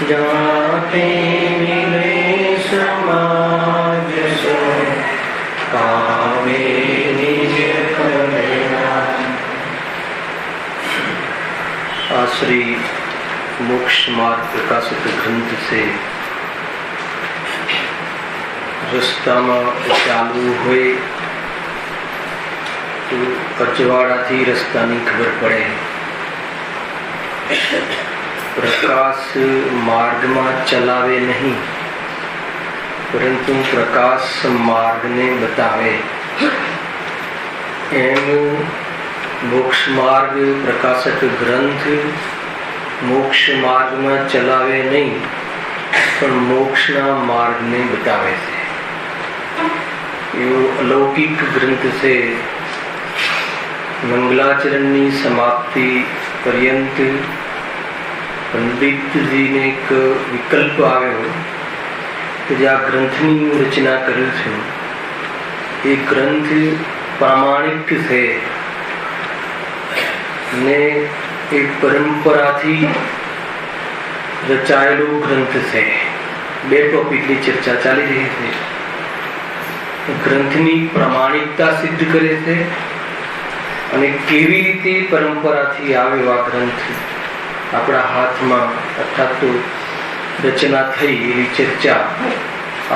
जाते मिले समाज सो कावे निज कल्याण। श्री मोक्ष मार्ग प्रकाशित ग्रंथ से रस्ता में चालू हुए तो अजवाड़ा थी रस्ता की खबर पड़े। प्रकाश मार्ग में चलावे नहीं परंतु प्रकाश मार्ग ने बतावे। एम मोक्ष मार्ग प्रकाशक ग्रंथ मोक्ष मार्ग में चलावे नहीं पर मोक्षना मार्ग ने बतावे से। यो अलौकिक ग्रंथ से मंगलाचरण की समाप्ति पर्यंत पंडित जी ने एक विकल्प आव्यो कि आ ग्रंथ की रचना करी छे। ये ग्रंथ प्रामाणिक से ने एक परंपरा थी रचायेलो ग्रंथ से। बे टॉपिक की चर्चा चाली रही है। ग्रंथ की प्रामाणिकता सिद्ध करे थे અને કેવી રીતે પરંપરાથી આવ્યો આ ગ્રંથ આપણા હાથમાં અર્થાત તો રચના થઈ એવી ચર્ચા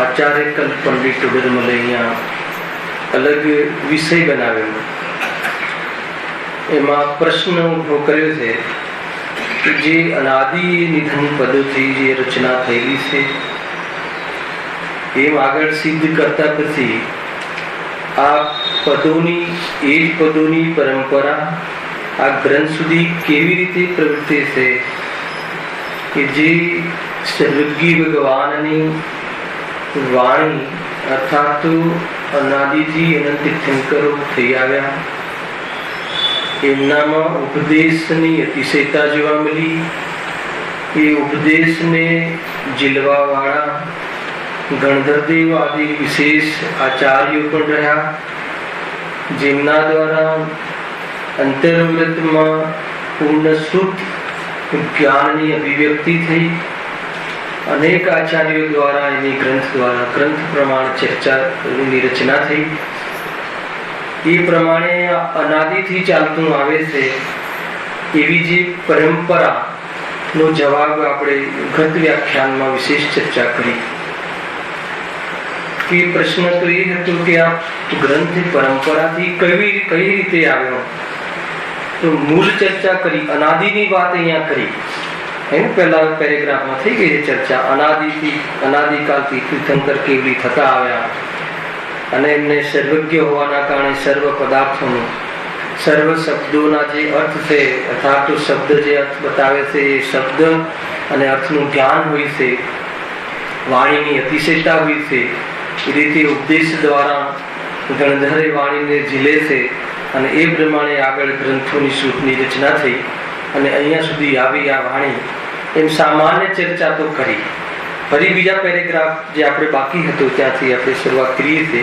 આચાર્ય કલ્પ પંડિત ઉડરમલે અહીંયા અલગ વિષય બનાવ્યો। એમાં પ્રશ્ન ઉભો કર્યો છે કે જે અનાદિ નિધન પદોથી જે રચના થયેલી છે એમ આગળ સિદ્ધ કરતા પછી આ પદોની એ જ પદોની પરંપરા આ ગ્રંથ સુધી કેવી રીતે પ્રવર્તે છે કે જે સર્વજ્ઞ ભગવાનની વાણી અર્થાત અનાદિથી અનંત તીર્થંકરો થઈ આવ્યા। એમનામાં ઉપદેશની અતિશયતા જોવા મળી। એ ઉપદેશને જીલવાવાળા ગણધરદેવ આદિ વિશેષ આચાર્યો પણ રહ્યા જેમના દ્વારા અંતર્વ્રતમાં પૂર્ણ શુદ્ધ જ્ઞાનની અભિવ્યક્તિ થઈ। અનેક આચાર્યો દ્વારા એની ગ્રંથ પ્રમાણ ચર્ચાની રચના થઈ। એ પ્રમાણે અનાદિથી ચાલતું આવે છે એવી જે પરંપરાનો જવાબ આપણે ગત વ્યાખ્યાનમાં વિશેષ ચર્ચા કરી। કે પ્રશ્ન તો એ હતો કે આ ગ્રંથ પરંપરાથી કઈ રીતે આવ્યો તો મૂળ ચર્ચા કરી અનાદિની વાત અહીંયા કરી है ना। पहला पैराग्राफ में थी गई चर्चा अनादिकालथी तीर्थंकर केवली थता आव्या अने एमने सर्वज्ञ होवाना कारणे सर्व पदार्थों सर्व शब्दों जे अर्थ से अर्थात तो शब्द जे अर्थ बतावे से शब्द अने अर्थनु ज्ञान हुई से वाणीनी अतिशयता हुई से ए रीते उपदेश द्वारा गणधरे वाणीने झीले से अने ए प्रमाणे आगळ ग्रंथोनी सूटनी रचना थई अने अहींया सुधी आवी आ वाणी एम सामान्य चर्चा तो करी। फरी बीजा पेरेग्राफ जे आपणे बाकी हतो त्यांथी आपणे शरूआत करीए छे।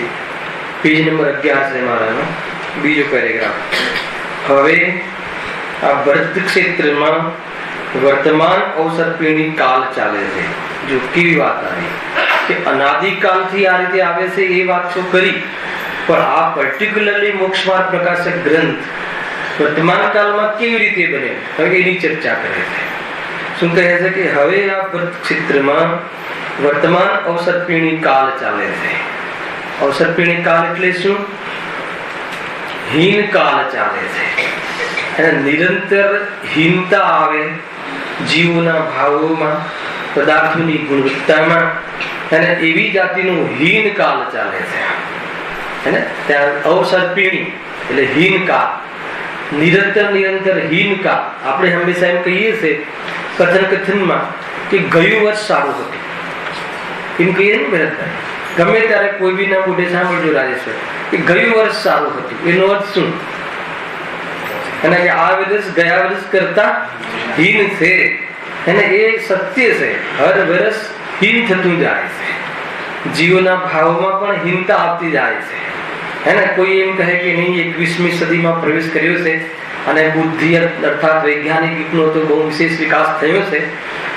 पेज नंबर 11 છે મારાનો બીજો પેરેગ્રાફ। હવે આ ભરત ક્ષેત્રમાં વર્તમાન અવસર પેઢી કાલ ચાલે છે। જો કેવી વાત આવી કે અનાદિકાલથી આ રીતે આવે છે એ વાત તો કરી પણ આ પર્ટિક્યુલરલી મોક્ષમાર્ગ પ્રકાશક ગ્રંથ વર્તમાન કાળમાં કેવી રીતે બને હવે એની ચર્ચા કરે છે। શું કહે છે કે હવે આ ભરત ક્ષેત્રમાં વર્તમાન અવસર પેઢી કાલ ચાલે છે। અવસર પેઢી કાલ એટલે શું? हीन काल चाले छे। निरंतर हीनता आवे जीवोना भावों पदार्थोनी गुणवत्ता में एवी जातिनु हीन काल चाले छे है ने। त्यां अवसर्पिणी એટલે हीन काल निरंतर हीन काल। આપણે હંમેશા એમ કહીએ છે કથન માં કે ગયું વર્ષ સારું હતું એમ કહીએ ને બરાબર। ગમે ત્યારે કોઈ બી ના મોઢે સાંભળજો રાજેશ્વર કે ગયું વર્ષ સારું હતું એનો અર્થ શું? અને કે આ વર્ષ ગયા વર્ષ કરતા हीन છે અને એ સત્ય છે। હર વર્ષ हीन થતું જાય છે। જીવોના ભાવોમાં પણ हीनता આવતી જાય છે है ना। कोई एम कहे कि नहीं 21મી સદીમાં પ્રવેશ કર્યો છે અને બુદ્ધિ અર્થાત વૈજ્ઞાનિક યુગનો તો બહુ વિશેષ વિકાસ થયો છે.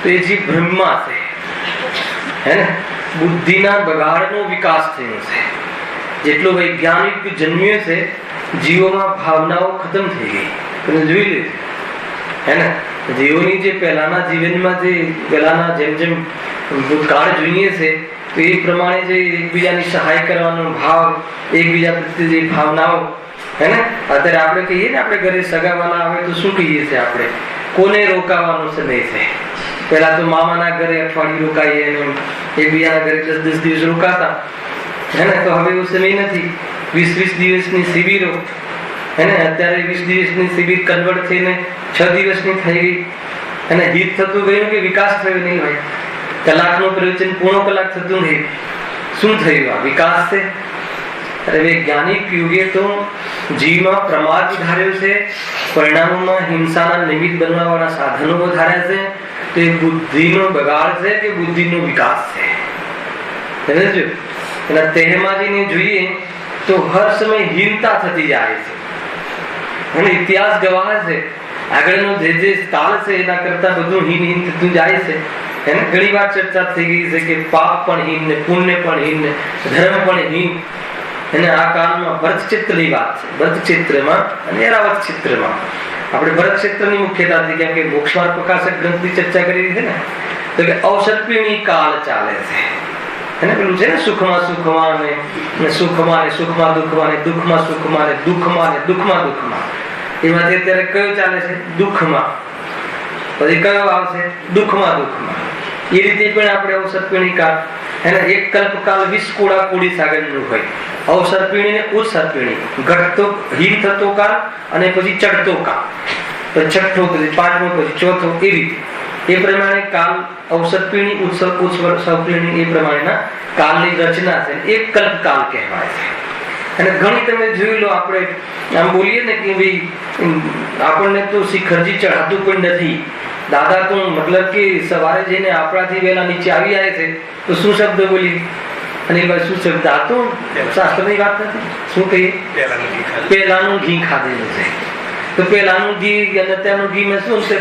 તો એ જે બ્રહ્મા છે હે ને, બુદ્ધિના બગાડનો વિકાસ થયો છે. જેટલો વૈજ્ઞાનિક જન્મ્યો છે, જીવોમાં ભાવનાઓ ખતમ થઈ ગઈ. તમે જોઈ લીધું હે ને, જીવોની જે પહેલાના જીવનમાં જે પહેલાના જેમ જેમ ભૂતકાળ જોઈએ છે, તો એ પ્રમાણે જે એકબીજાની સહાય કરવાનો ભાવ, એકબીજા પ્રત્યે જે ભાવનાઓ હે ને, અત્યારે આપણે કહીએ ને, આપણે ઘરે સગાવાલા આવે તો શું કહીએ છીએ આપણે? કોને રોકાવાનો સમય છે? પહેલા તો મામાના ઘરે અઠવાડિયું રોકાઈએ ને એકબીજાના ઘરે 10-10 દિવસ રોકાતા હે ને. તો હવે એવો સમય નથી. 20-20 દિવસની શિબિરો હે ને, અત્યારે 20 દિવસની શિબિર કન્વર્ટ થઈને 6 દિવસની થઈ ગઈ. અને હિત થતું ગયું કે વિકાસ થયો નહીં હોય. કલાકનું પ્રવચન પૂર્ણ કલાક થતું નહીં. શું થયું? આ વિકાસ છે. અરે વૈજ્ઞાનિક યુગે તો જીવમાં પ્રમાદ વધાર્યો છે, પરિણામોમાં હિંસાના નિમિત્ત બનવાવાળા સાધનો વધાર્યા છે. તો એ બુદ્ધિનો બગાડ છે કે બુદ્ધિનો વિકાસ છે? સમજો. એના તહેમાજીને જોઈએ તો હર સમય હીનતા થતી જાય છે. અને ઇતિહાસ ગવાહ છે, આગળનો જે જે કાળ છે એના કરતા બધું હીન હીન થતું જાય છે. એને ઘણી વાર ચર્ચા થઈ ગઈ છે કે પાપ પણ હીન ને પુણ્ય પણ હીન ને ધર્મ પણ હીન. અને આ કાળમાં ભરતચિત્રની વાત છે. ભરતચિત્રમાં અને એરાવત ચિત્રમાં આપણે ભરતચિત્રની મુખ્યતાથી, કેમ કે મોક્ષમાર્ગ પ્રકાશક ગ્રંથની ચર્ચા કરી છે ને, તો કે અવસર્પિણી કાળ ચાલે છે. એને પેલું છે ને, સુખમાં સુખમાં ને સુખમાં ને સુખમાં દુઃખમાં ને દુઃખમાં સુખમાં ને દુઃખમાં ને દુઃખમાં દુઃખમાં. એમાંથી અત્યારે કયો ચાલે છે? દુઃખમાં. પછી કયો આવશે? દુઃખમાં દુઃખમાં. એ રીતે પણ આપણે અવસર્પિણી કાળ, એને એક કલ્પકાળ 20 કોડા કોડી સાગરનું હોય. અવસર્પિણી ને ઉત્સર્પિણી, ઘટતો હીન થતો કાળ અને પછી ચડતો કાળ, પછી છઠ્ઠો, પછી પાંચમો, પછી ચોથો, એ રીતે એ પ્રમાણે કાલ અવસર્પિણી ઉત્સર્પિણી એ પ્રમાણેના કાળની રચના છે. એક કલ્પકાળ કહેવાય છે. અને ઘણી તમે જોઈ લો, આપણે આમ બોલીએ ને કે ભાઈ આપણને તો શિખરજી ચઢાતું પણ નથી. દાદા તો મતલબ કે સવારે જઈને આપણાથી વહેલા નીચે આવી આવે છે તો શું શબ્દ બોલી? અને શું શબ્દ? આ તો શાસ્ત્રની વાત નથી. શું કહીએ? પહેલાનું ઘી ખાધેલું છે. તો પહેલાનું ઘી અને અત્યારનું ઘીમાં શું છે?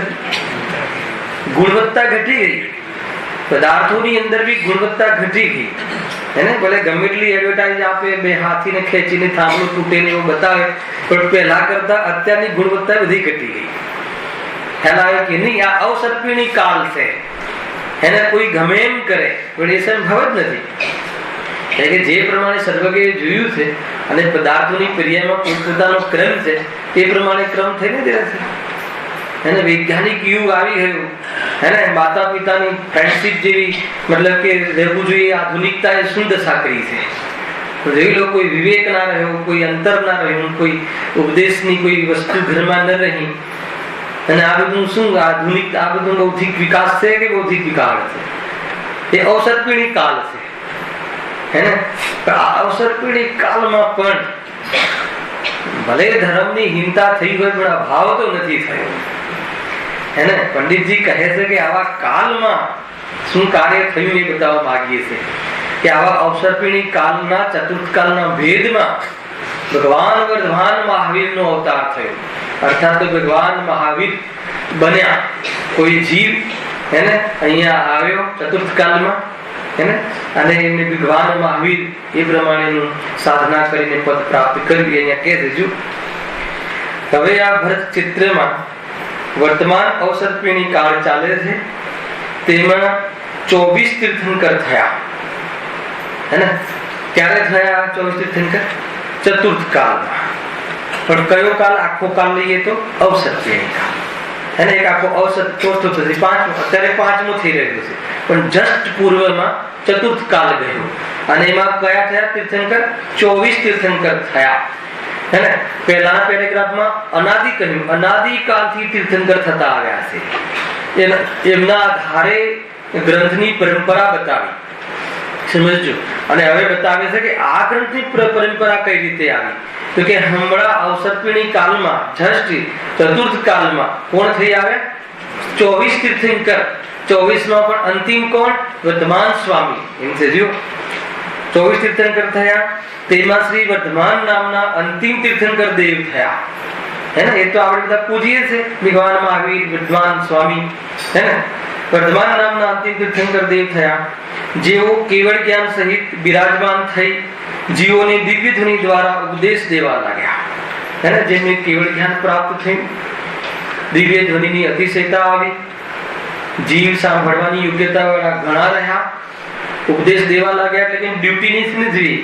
ગુણવત્તા ઘટી ગઈ. પદાર્થોની અંદર બી ગુણવત્તા ઘટી ગઈ. એને ભલે ગમે એટલી એડવર્ટાઇઝ આપે, બે હાથીને ખેંચીને થાંભલું તૂટે ને એવું બતાવે, પણ પહેલા કરતા અત્યારની ગુણવત્તા બધી ઘટી ગઈ. ખ્યાલ આવે કે નહીં? આ અવસર્પિણી કાળ છે. એને કોઈ ગમે એમ કરે પણ એ સંભવ જ નથી. એટલે કે જે પ્રમાણે સર્વગે જોયું છે અને પદાર્થોની ક્રિયામાં પોતપોતાનો ક્રમ છે, એ પ્રમાણે ક્રમ થઈને જ રહેશે. એને વૈજ્ઞાનિક યુગ આવી ગયું. એને માતા પિતાની ફ્રેન્ડશીપ જેવી મતલબ કે રહેવું જોઈએ, આધુનિકતાએ શું દશા કરી છે. જોઈ લો, કોઈ વિવેક ના રહ્યો, કોઈ અંતર ના રહ્યું, કોઈ ઉપદેશની કોઈ વસ્તુ ઘરમાં ન રહી. અને આ બધું શું આધુનિક, આ બધું બૌદ્ધિક વિકાસ છે કે બૌદ્ધિક વિકાસ છે? એ અવસર્પિણી કાળ છે. હે ને? આ અવસર્પિણી કાળમાં પણ ભલે ધર્મની હિંસા થઈ હોય પણ અભાવ તો નથી થયો. હે ને? પંડિતજી કહે છે કે આવા કાળમાં શું કાર્ય થયું એ બતાવવા માંગીએ છીએ કે આવા અવસર્પિણી કાળના ચતુર્થ કાળના ભેદમાં ભગવાન વર્ધમાન મહાવીરનો અવતાર થયો. અર્થાત ભગવાન મહાવીર બન્યા. કોઈ જીવ એને અહીંયા આવ્યો ચતુર્થ કાળમાં, એને અને એમને ભગવાન મહાવીર એ પ્રમાણેનું સાધના કરીને પદ પ્રાપ્ત કરી. અહીંયા કહે છે, હવે આ ભરત ચિત્રમાં વર્તમાન અવસર્પિણી કાળ ચાલે છે. તેમાં 24 તીર્થંકર થયા. હે ને? ક્યારે થયા 24 તીર્થંકર? ચતુર્થ કાળમાં. પણ કયો કાળ? આખો કાળ લઈએ તો અવસર્પિણી કાળ. એને એક આખો અવસર ચોથો થશે, પાંચમો, અત્યારે પાંચમો થઈ રહ્યો છે. પણ જસ્ટ પૂર્વમાં ચતુર્થ કાળ ગયો અને એમાં કયા થયા તીર્થંકર? 24 તીર્થંકર થયા. હે ને? પહેલાના પેરેગ્રાફમાં અનાદિ કહ્યું, અનાદિકાળથી તીર્થંકર થતા આવ્યા છે. એમના આધારે ગ્રંથની પરંપરા બતાવી. સમજજો. અને હવે બતાવે છે કે આ ગ્રંથની પરંપરા કઈ રીતે આવી. તો કે હમણાં અવસર્પિણી કાળમાં જસ્ટ ચતુર્થ કાળમાં કોણ થઈ આવ્યા? 24 તીર્થંકર. 24માં પણ અંતિમ કોણ? વર્ધમાન સ્વામી. એમ છે જો 24 તીર્થંકર થયા. તેમાં શ્રી વર્ધમાન નામના અંતિમ તીર્થંકર દેવ થયા. है ना, ये तो આપણે બધા પૂજીએ છે ભગવાન મહાવીર, વિદ્વાન સ્વામી, है ना। વર્ધમાન નામના અંતિમ તીર્થંકર દેવ થયા, જેઓ કેવળ જ્ઞાન સહિત બિરાજમાન થઈ જીવોને દિવ્ય ધ્વનિ દ્વારા ઉપદેશ દેવા લાગ્યા, है ना। જેમને કેવળ જ્ઞાન પ્રાપ્ત થયું, દિવ્ય ધ્વનિની અતિશયતા આવી, જીવ સાંભળવાની યોગ્યતા વાળા ઘણા રહ્યા, ઉપદેશ દેવા લાગ્યા, એટલે કે ડ્યુટીની સમજવી,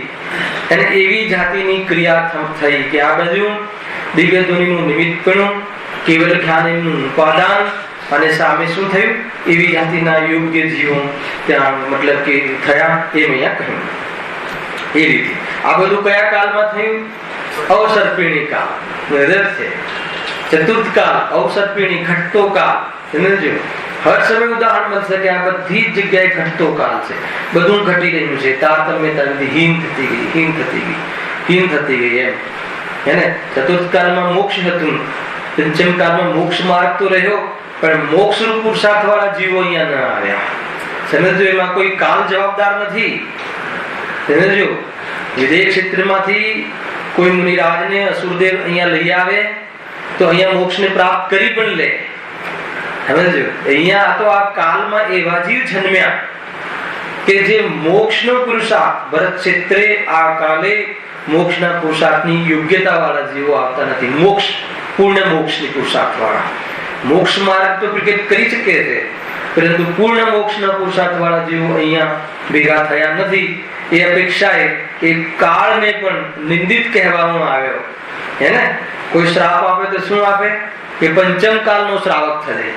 અને એવી જાતિની ક્રિયા થઈ કે આ બધું દિવ્ય ધ્વનિનું નિમિત્તપણું, કેવળ જ્ઞાન એમનું ઉપાદાન, અને સામે શું થયું, એવી જાતિના યોગ્ય જીવો ત્યાં મતલબ કે થયા, એમ અહીંયા કહ્યું। એ રીતે આ બધું કયા કાળમાં થયું? અવસર્પિણી કાળ છે, ચતુર્થ કાળ, અવસર્પિણી, ઘટતો કાળ, સમજો। હર સમય ઉદાહરણ મળી શકે, આ બધી જ જગ્યાએ ઘટતો કાળ છે, બધું ઘટી રહ્યું છે, તારતમ્યતાથી હીન થતી ગઈ, હીન થતી ગઈ, હીન થતી ગઈ, એમ, હે ને। ચતુર્થ કાળમાં મોક્ષ હતું, પંચમ કાળમાં મોક્ષ માર્ગ તો રહ્યો, પણ મોક્ષ રૂપ પુરુષાર્થ વાળા જીવો અહીંયા ન આવ્યા, સમજો। એમાં કોઈ કાળ જવાબદાર નથી, સમજો। વિદેહ ક્ષેત્રમાંથી કોઈ મુનિરાજને અસુરદેવ અહીંયા લઈ આવે તો અહીંયા મોક્ષને પ્રાપ્ત કરી પણ લે, સમજો। અહીંયા તો આ કાળમાં એવા જીવ જન્મ્યા કે જે મોક્ષનો પુરુષાર્થ, ભરત ક્ષેત્રે આ કાલે મોક્ષના પુરુષાર્થની યોગ્યતા વાળા જીવો આવતા નથી, મોક્ષ, પૂર્ણ મોક્ષની પુરુષાર્થ વાળા। મોક્ષ માર્ગ તો પ્રગટ કરી શકે છે, પરંતુ પૂર્ણ મોક્ષના પુરુષાર્થ વાળા જીવો અહીંયા ભેગા થયા નથી। એ અપેક્ષાએ કે કાળને પણ નિંદિત કહેવામાં આવ્યો, હે ને। કોઈ શ્રાપ આપે તો શું આપે કે પંચમ કાળનો શ્રાવક થશે,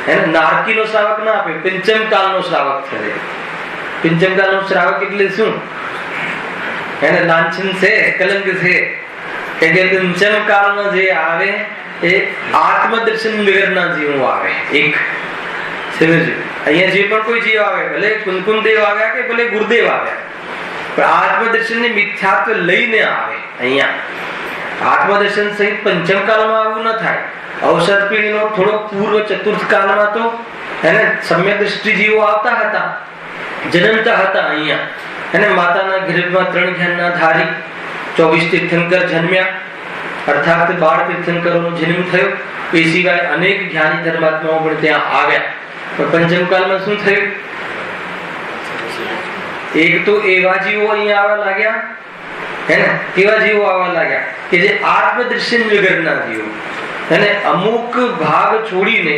હે ને। નારકીનો શ્રાવક ના આપે, પંચમ કાળનો શ્રાવક થશે। પંચમ કાળનો શ્રાવક એટલે શું, હે ને, લાંછન છે, કલંક છે, કે પંચમ કાળનો જે આવે એ આત્મદર્શન વગરના જીવો આવે, એક, સમજો। અહીંયા જે પણ કોઈ જીવ આવે, ભલે કુંકુમ દેવ આવ્યા કે ભલે ગુરુદેવ આવ્યા, પણ આત્મદર્શનને મિથ્યાત્વ લઈને આવે। અહીંયા આત્મદર્શન સહિત પંચમ કાળમાં આવું ન થાય। અવસર્પિણીનો થોડો પૂર્વ ચતુર્થ કાળમાં તો, હે ને, સમ્યક દ્રષ્ટિ જીવો આવતા હતા, જન્મતા હતા અહીંયા, હે ને। માતાના ગર્ભમાં 3 જ્ઞાનના ધારી 24 તીર્થંકર જન્મ્યા, અર્થાત 12 તીર્થંકરોનો જન્મ થયો। એ સિવાય અનેક જ્ઞાની ધર્માત્માઓ પણ ત્યાં આવ્યા, પણ પંચમ કાળમાં શું થયું? એક તો એવા જીવો અહીંયા આવવા લાગ્યા, હે ને, કેવા જીવો આવવા લાગ્યા કે જે આત્મદર્શન વગરના જીવો, હે ને। અમુક ભાગ છોડીને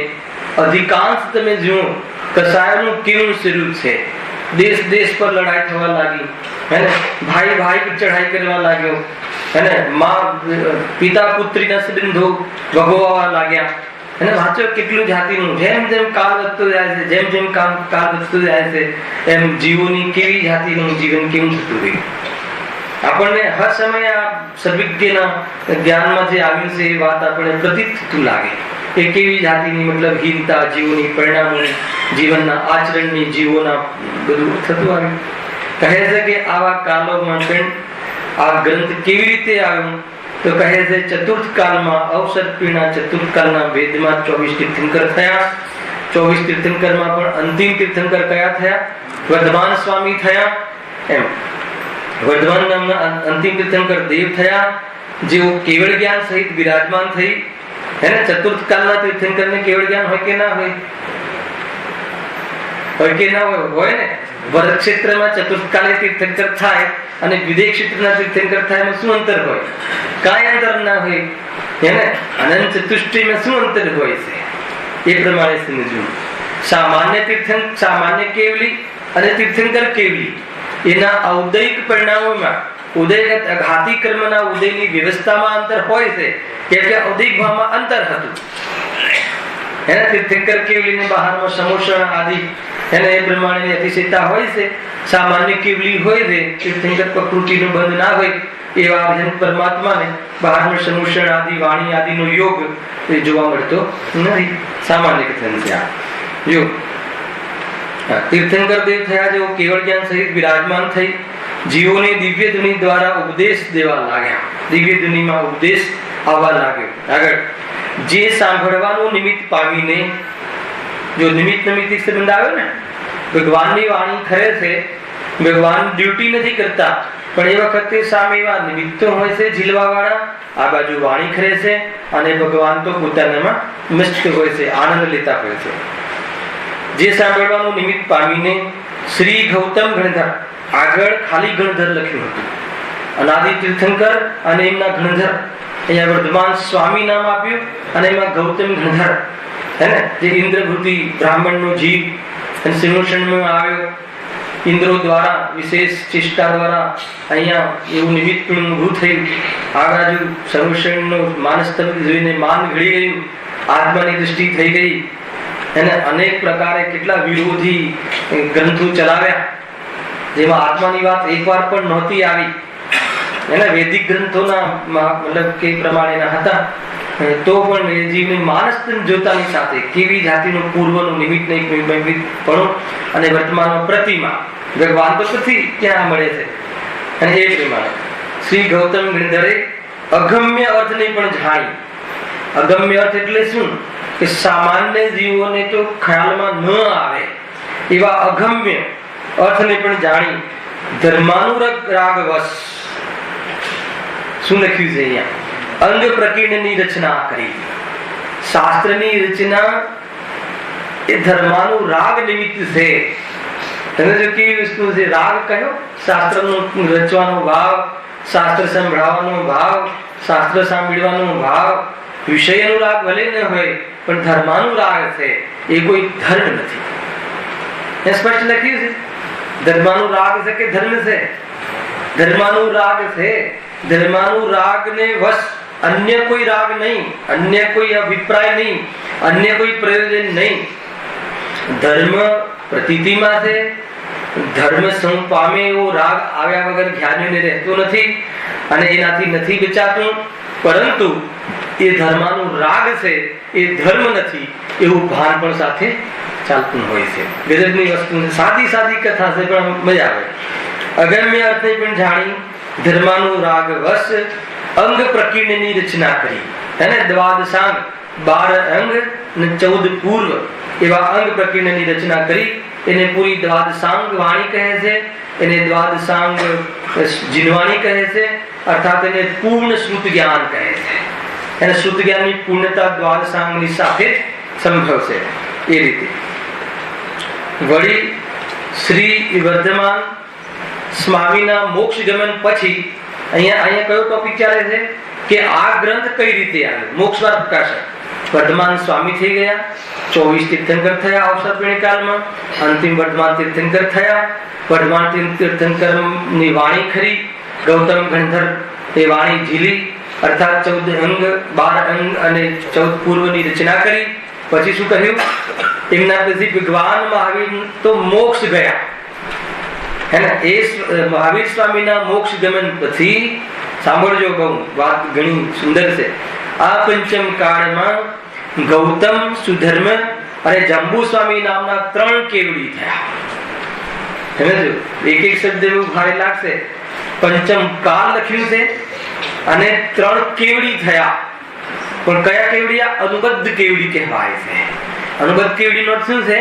અધિકાંશ તમે જુઓ કસાયનું કેવું સ્વરૂપ છે, દેશ દેશ પર લડાઈ થવા લાગી, હે ને। ભાઈ ભાઈ પર ચઢાઈ કરવા લાગ્યો, હે ને। માં પિતા પુત્રીના સંબંધો ભગવવા લાગ્યા, અને વાંચો કેટલું જાતિનું, જેમ જેમ કાળ વધતો જાય છે, જેમ જેમ કાળ વધતો જાય છે, એમ જીવોની કેવી જાતિનું જીવન કેવું થતું ગયું। આપણને હર સમયે આ સર્વિજ્ઞના જ્ઞાનમાં જે આવ્યું છે એ વાત આપણને પ્રતીત થતું લાગે કે કેવી જાતિની મતલબ હીનતા જીવોની, પરિણામોની, જીવનના આચરણની, જીવોના બધું થતું આવ્યું। કહે છે કે આવા કાલોમાં પણ આ ગ્રંથ કેવી રીતે આવ્યો તો કહે છે ચતુર્થ કાળમાં અવસર્પિણા ચતુર્થ કાળના વેદમાં 24 તીર્થંકર થયા। 24 તીર્થંકરમાં પણ અંતિમ તીર્થંકર કયા થયા? વર્ધમાન સ્વામી થયા, એમ। વર્ધમાન નામના અંતિમ તીર્થંકર દેવ થયા, જેઓ કેવળ જ્ઞાન સહિત બિરાજમાન થઈ, હે ને। ચતુર્થ કાળના તીર્થંકરને કેવળ જ્ઞાન હોય કે ના હોય? હોય કે ના હોય? હોય ને। ભરત ક્ષેત્રમાં ચતુર્થ કાળે તીર્થંકર થાય અને વિદેહ ક્ષેત્રના તીર્થંકર થાય, એમાં શું અંતર હોય? કાંઈ અંતર ના હોય, હે ને। અનંત ચતુષ્ટયમાં શું અંતર હોય છે એ પ્રમાણે સમજવું। સામાન્ય કેવલી અને તીર્થંકર કેવલી એના ઔદયિક પરિણામોમાં ઉદયગત અઘાતી કર્મના ઉદયની વ્યવસ્થામાં અંતર હોય છે, કેમ કે ઔદયિક ભાવમાં અંતર હતું, હે ને। તીર્થંકર કેવલીને બહારમાં સમોષણ આદિ, હે ને, એ પ્રમાણેની અતિશયતા હોય છે। સામાન્ય કેવલી હોય છે, તીર્થંકર પ્રકૃતિનો બંધ ના હોય એવા અર્જન પરમાત્માને બહારનો સમોષણ આદિ, વાણી આદિનો યોગ એ જોવા મળતો નથી। સામાન્ય કથન છે આ। જો तीर्थंकर देव थया जो केवल ज्ञान सहित विराजमान थई जीवोने दिव्य धुनी द्वारा उपदेश देवा लाग्या। दिव्य धुनी में उपदेश आवा लाग्यो। आगळ जे सांभळवानो निमित्त पामीने जो निमित्त निमित्त संबंध आवे ने भगवान ની વાણી ખરે છે, ભગવાન ડ્યુટી નથી કરતા પણ એ વખતે સામે એવા નિમિત્તો હોય છે ઝીલવાવાળા, આ બાજુ વાણી ખરે છે અને ભગવાન તો પોતાનામાં મસ્ત હોય છે, આનંદ લેતા હોય છે. જે સાંભળવાનું નિમિત્ત પામીને શ્રી ગૌતમ ગણધર, આગળ ખાલી ગણધર લખ્યું હતું, અનાદિ તીર્થંકર અને એમના ગણધર, અહીંયા વર્ધમાન સ્વામી નામ આપ્યું અને એમાં ગૌતમ ગણધર હે ને, જે ઇન્દ્રભૂતિ બ્રાહ્મણનો જીવ અને સિંહાસનમાં આવ્યો ઇન્દ્રો દ્વારા વિશેષ ચેષ્ટા દ્વારા અહીંયા એવું નિમિત્ત પણ ઊભું થયું. આ બાજુ સર્વશણનો માનસ્તંભ જોઈને માન ઘડી ગયું, આત્માની દૃષ્ટિ થઈ ગઈ અને અનેક પ્રકારે કેટલા વિરોધી ગ્રંથો ચલાવ્યા, જેમાં આત્માની વાત એકવાર પણ નહોતી આવી. એના વૈદિક ગ્રંથોના મતલબ કે પ્રમાણેના હતા, તો પણ એ જીવની માનસ્તંભ જોતાની સાથે કેવી જાતિનું પૂર્વનું નિમિત્ત નહીં પણ અને વર્તમાનનો પ્રતિમા ભગવાન તો નથી ક્યાં મળે છે. અને એ પ્રમાણે શ્રી ગૌતમ ગિરધરે અગમ્ય અર્થને પણ જાણી. અગમ્ય અર્થ એટલે શું કે સામાન્ય જીવોને તો ખ્યાલમાં ન આવે એવા અગમ્ય અર્થને પણ જાણી ધર્માનુરાગ વશ શું લખ્યું છે અહીંયા, અંગ પ્રકીર્ણની રચના કરી. શાસ્ત્રની રચના એ ધર્માનુરાગ નિમિત્ત છે. તમે જો કેવી વસ્તુ છે, રાગ કયો શાસ્ત્રનો રચવાનો ભાવ, શાસ્ત્ર સંભળાવવાનો ભાવ, શાસ્ત્ર સાંભળવાનો ભાવ, વિષય અનુરાગ ભલે ન હોય પણ ધર્માનુરાગ છે, એ કોઈ ધર્મ નથી. એ સ્પષ્ટ લખ્યું છે. ધર્માનુરાગ છે કે ધર્મ છે? ધર્માનુરાગ છે. ધર્માનુરાગને વશ અન્ય કોઈ રાગ નહીં, અન્ય કોઈ અભિપ્રાય નહીં, અન્ય કોઈ પ્રયોજન નહીં. ધર્મ પ્રતીતિમાં છે. ધર્મ સંગ પામે એવો રાગ આવ્યા વગર જ્ઞાનીને રહેતો નથી અને એનાથી નથી બચાતું. પરંતુ એ ધર્માનું રાગ છે, એ ધર્મ નથી એવું ભાન પણ સાથે ચાલતું હોય છે. ગજબની વસ્તુ, સાદી સાદી કથા છે પણ મજા આવે. અગમ્ય અર્થે પણ જાણી ધર્માનુરાગ વશ અંગ પ્રકીર્ણની રચના કરી. એને દ્વાદશાંગ 12 અંગ અને 14 પૂર્વ એવા અંગ પ્રકીર્ણની રચના કરી. એને પૂરી દ્વાદશાંગ વાણી કહે છે, એને દ્વાદશાંગ જીનવાણી કહે છે, અર્થાત એને પૂર્ણ શ્રુત જ્ઞાન કહે છે. એને શ્રુત જ્ઞાનની પૂર્ણતા દ્વાદશાંગની સાથે સંભવ છે. એ રીતે વળી શ્રી વર્ધમાન સ્વામીના મોક્ષ ગમન પછી અહીંયા કયો ટોપિક ચાલે છે કે આ ગ્રંથ કઈ રીતે આવ્યો. મોક્ષ વાર પ્રકાશક વર્ધમાન સ્વામી થઈ ગયા, 24 તીર્થંકર થયા અવસરપીણી કાળમાં, અંતિમ વર્ધમાન તીર્થંકર થયા. વર્ધમાન તીર્થંકરની વાણી ખરી, ગૌતમ ગણધર એ વાણી ઝીલી, અર્થાત 14 અંગ 12 અંગ અને 14 પૂર્વની રચના કરી. પછી શું કહ્યું, એમના પછી ભગવાન મહાવીર તો મોક્ષ ગયા હે ને. એ મહાવીર સ્વામીના મોક્ષ ગમન પછી સાંભળજો, બહુ વાત ઘણી સુંદર છે. આ પંચમ કાળમાં ગૌતમ, સુધર્મ અને જંબુ સ્વામી નામના 3 કેવડી થયા. સમજો, એક એક શબ્દ એવું ભારે લાગશે. પંચમ કાળ લખ્યું છે અને 3 કેવડી થયા. પણ કયા કેવડિયા? અનુબદ્ધ કેવડી કહેવાય છે. અનુબદ્ધ કેવડીનો અર્થ શું છે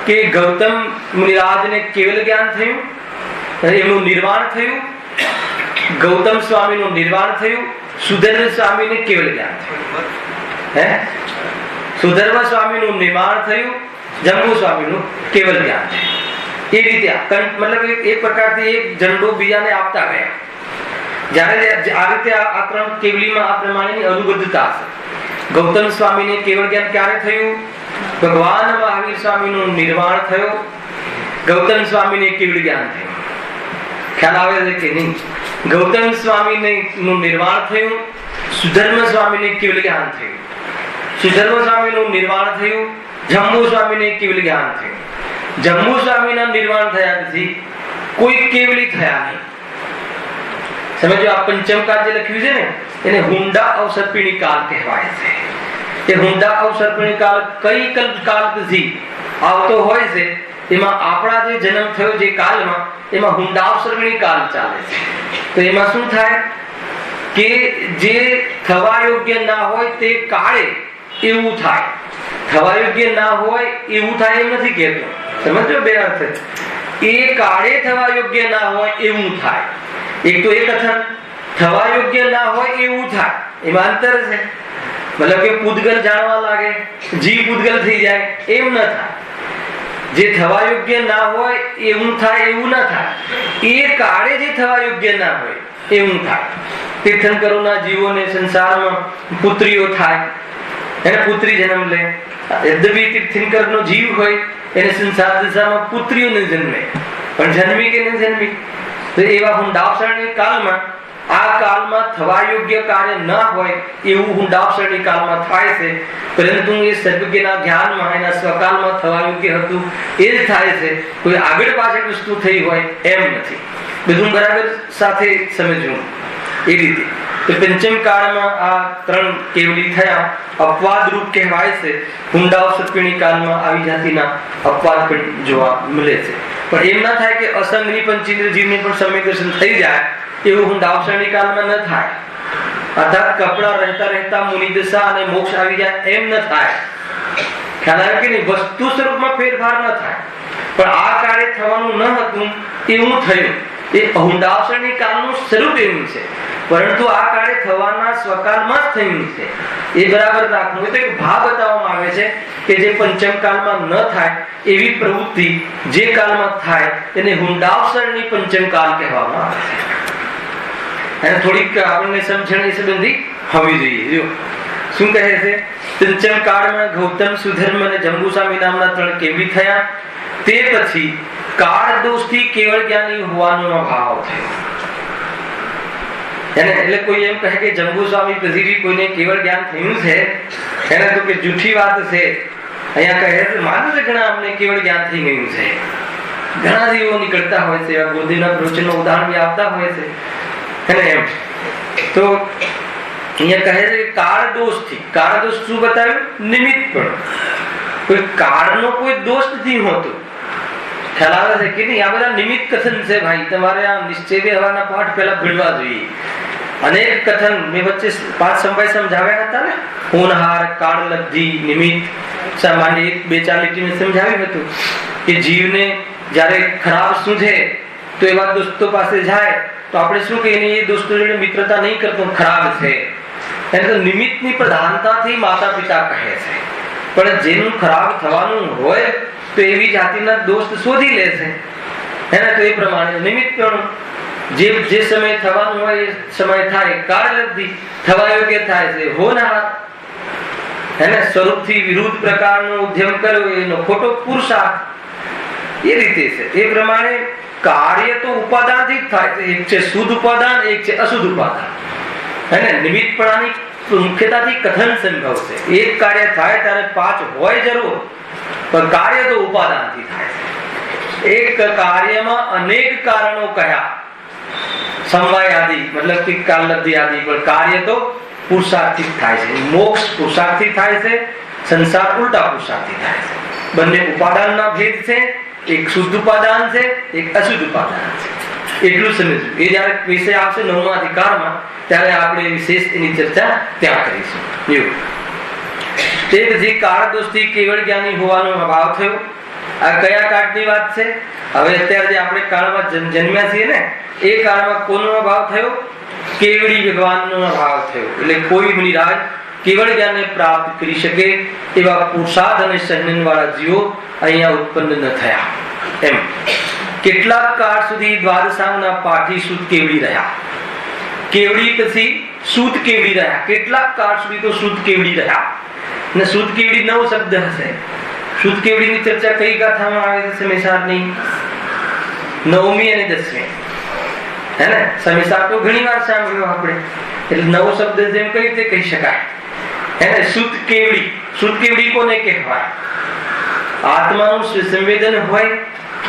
કે ગૌતમ મુનિરાજને કેવલ જ્ઞાન થયું, એમનું નિર્વાણ થયું. ગૌતમ સ્વામીનું નિર્વાણ થયું, સુધર્મ સ્વામીને કેવલ જ્ઞાન થયું. હે, સુધર્મ સ્વામીનું નિર્માણ થયું, જંબુ સ્વામીનું કેવલ જ્ઞાન થયું. એ રીતે મતલબ એક પ્રકારથી એક ઝંડો બીજાને આપતા ગયા. જ્યારે આ રીતે આ 3 કેવલીમાં આ પ્રમાણેની અનુબદ્ધતા છે. ગૌતમ સ્વામીને કેવળ જ્ઞાન ક્યારે થયું? ભગવાન મહાવીર સ્વામીનું નિર્વાણ થયું, ગૌતમ સ્વામીને કેવળ જ્ઞાન થયું. ખ્યાલ આવે છે કે નહીં? ગૌતમ સ્વામીને નું નિર્વાણ થયું, સુધર્મ સ્વામીને કેવળ જ્ઞાન થયું. સુધર્મ સ્વામીનું નિર્વાણ થયું, જંબુ સ્વામીને કેવળ જ્ઞાન થયું. જંબુ સ્વામીના નિર્વાણ થયા પછી કોઈ કેવળી થયા નહીં. સમજો, આ પંચમ કાળ જે લખ્યું છે ને એને હુંડા અવસર્પિણી કાળ કહેવાય છે. એ હુંડા અવસર્પિણી કાળ કઈ કલ્પકાળ પછી આવતો હોય છે, એમાં આપણા જે જન્મ થયો જે કાળમાં એમાં હુંડા અવસર્પિણી કાળ ચાલે છે. તો એમાં શું થાય કે જે થવા યોગ્ય ના હોય તે કાળે એવું થાય, થવા યોગ્ય ના હોય એવું થાય એમ નથી કહેતો. સમજો, બે અર્થ. એ કાળે થવા યોગ્ય ના હોય એવું થાય એક તો એ કથન થવા યોગ્ય ના હોય એવું થાય, એમાં અંતર છે. મતલબ કે પૂતગલ જાણવા લાગે, જીવ પૂતગલ થઈ જાય, એમ ન થાય. જે થવા યોગ્ય ના હોય એવું થાય એવું ના થાય. એ કાળે જે થવા યોગ્ય ના હોય એવું થાય. તીર્થંકરોના જીવોને સંસારમાં પુત્રીઓ થાય, એને પુત્રી જન્મ લે. યદ્યપી તીર્થંકરનો જીવ હોય એને સંસાર દશામાં પુત્રીઓ ન જન્મે, પણ જન્મી કે ન જન્મી. તો એવા હુંડાવસરણી કાળમાં, આ કાળમાં થવા યોગ્ય કાર્ય ન હોય એવું હુંડાવસરણી કાળમાં થાય છે. પરંતુ એ સર્વજ્ઞના જ્ઞાનમાં એના સ્વકાળમાં થવા યોગ્ય હતું એ જ થાય છે. કોઈ આગળ પાછળ વસ્તુ થઈ હોય એમ નથી. બધું બરાબર સાથે સમજવું એ રીતે. તો પંચમ કાળમાં આ 3 કેવડી થયા, અપવાદ રૂપ કહેવાય છે. હુંડાવસરણી કાળમાં આવી જાતિના અપવાદ પણ જોવા મળે છે. પણ એમ ના થાય કે અસંગની પંચેન્દ્ર જીવને પણ સમય દર્શન થઈ જાય એવું હુંડાવસરણી કાળમાં ન થાય. અર્થાત કપડા રહેતા રહેતા મુનિ દશા અને મોક્ષ આવી જાય એમ ન થાય. ખ્યાલ આવે કે નહીં? વસ્તુ સ્વરૂપમાં ફેરફાર ન થાય, પણ આ કાળે થવાનું ન હતું એવું થયું. એ હુંડાવસરણી કાળનું સ્વરૂપ એવું છે, પરંતુ આ કાળે થવાના સ્વકાળમાં જ થયું છે. એ બરાબર રાખવું. તો એક ભાવ બતાવવામાં આવે છે કે જે પંચમ કાળમાં ન થાય એવી પ્રવૃત્તિ જે કાળમાં થાય એને હુંડાવસરણી પંચમ કાળ કહેવામાં આવે છે. અને થોડીક આપણને સમજણ એ સંબંધી હોવી જોઈએ. જો શું કહે છે? પંચમ કાળમાં ગૌતમ, સુધર્મ અને જંબુસ્વામી નામના 3 કેવડી થયા. તે પછી કાળ દોષથી કેવળ જ્ઞાની હોવાનો ભાવ થયો. એટલે કોઈ એમ કહે કે જંબુસ્વામી પછી કોઈને કેવળ જ્ઞાન થયું છે, એને તો કે જૂઠી વાત છે. અહીંયા કહે છે માનું છે ઘણા અમને કેવળ જ્ઞાન થઈ ગયું છે. ઘણા જીવો નીકળતા હોય છે, એવા ગોદીના પ્રવચનો ઉદાહરણ બી આપતા હોય છે. એમ તો અહીંયા કહે છે કાળ દોષથી. કાળ દોષ શું બતાવ્યું? નિમિત્ત પણ. કોઈ કાળનો કોઈ દોષ નથી હોતો. ખ્યાલ આવે છે કે નહીં? આ બધા નિમિત્ત કથન છે ભાઈ. તમારે આ નિશ્ચય વ્યવહારના પાઠ પહેલા ભણવા જોઈએ. અનેક કથન મેં વચ્ચે 5 સમવાય સમજાવ્યા હતા ને. હોનહાર, કાળ લબ્ધિ, નિમિત્ત. સામાન્ય 1-2-4 લીટીમાં સમજાવ્યું હતું કે જીવને જ્યારે ખરાબ સૂઝે તો એવા દોસ્તો પાસે જાય તો આપણે શું કહીએ? એ દોસ્તો જોડે મિત્રતા નહીં કરતો, ખરાબ છે. એને તો નિમિત્તની પ્રધાનતાથી માતા પિતા કહે છે. પણ જેનું ખરાબ થવાનું હોય તો એવી જાતિના દોસ્ત શોધી લે છે. એને તો એ પ્રમાણે નિમિત્ત પણ જે સમય થવાનું હોય એ સમય થાય. કાળ લબ્ધિ થવા યોગ્ય થાય છે. હોનહાર એને સ્વરૂપથી વિરુદ્ધ પ્રકારનો ઉદ્યમ કર્યો એનો ખોટો પુરુષાર્થ. એ રીતે છે. એ પ્રમાણે કાર્ય તો ઉપાદાનથી જ થાય છે. એક છે શુદ્ધ ઉપાદાન, એક છે અશુદ્ધ ઉપાદાન. અને નિમિત્તપણાની મુખ્યતાથી કથન સંભવ છે. એક કાર્ય થાય ત્યારે 5 હોય જરૂર, પણ કાર્ય તો ઉપાદાનથી થાય છે. એક કાર્યમાં અનેક કારણો કયા? સમવાય આદિ, મતલબ કે કાલલબ્ધિ આદિ, પણ કાર્ય તો પુરુષાર્થથી થાય છે. મોક્ષ પુરુષાર્થથી થાય છે, સંસાર ઉલટા પુરુષાર્થથી થાય છે. બંને ઉપાદાનના ભેદ છે. એક શુદ્ધ ઉપાદાન છે, એક અશુદ્ધ ઉપાદાન છે. એટલું સમજવું. એ જયારે વિષય આવશે 9મા અધિકારમાં ત્યારે આપણે વિશેષ એની ચર્ચા ત્યાં કરીશું. તે પછી કાળ દોષથી કેવળ જ્ઞાની હોવાનો અભાવ થયો. આ કયા કાળની વાત છે? હવે અત્યારે જે આપણે કાળમાં જન્મ્યા છીએ ને, એ કાળમાં કોનો અભાવ થયો? કેવડી ભગવાનનો અભાવ થયો. એટલે કોઈ મુનિરાજ કેવળ જ્ઞાનને પ્રાપ્ત કરી શકે એવા પુરુષાર્થ અને સંજ્ઞાન વાળા જીવો અહીંયા ઉત્પન્ન ન થયા. એમ કેટલાક કાળ સુધી દ્વાદશાંગના પાઠી શુદ્ધ કેવડી રહ્યા. કેવડી પછી શુદ્ધ કેવડી રહ્યા. કેટલાક કાળ સુધી તો શુદ્ધ કેવડી રહ્યા. ને શુદ્ધ કેવડી 9 શબ્દ હશે. શુદ્ધ કેવડીની ચર્ચા કઈ ગાથામાં આવે છે? સમેસારની 9મી અને 10મી. હે ને? સમેસાર તો ઘણી વાર સાંભળ્યો આપણે. એટલે 9 શબ્દ જેમ કઈ રીતે કહી શકાય? હે ને? શુદ્ધ કેવડી. શુદ્ધ કેવડી કોને કહેવાય? આત્માનું સંવેદન હોય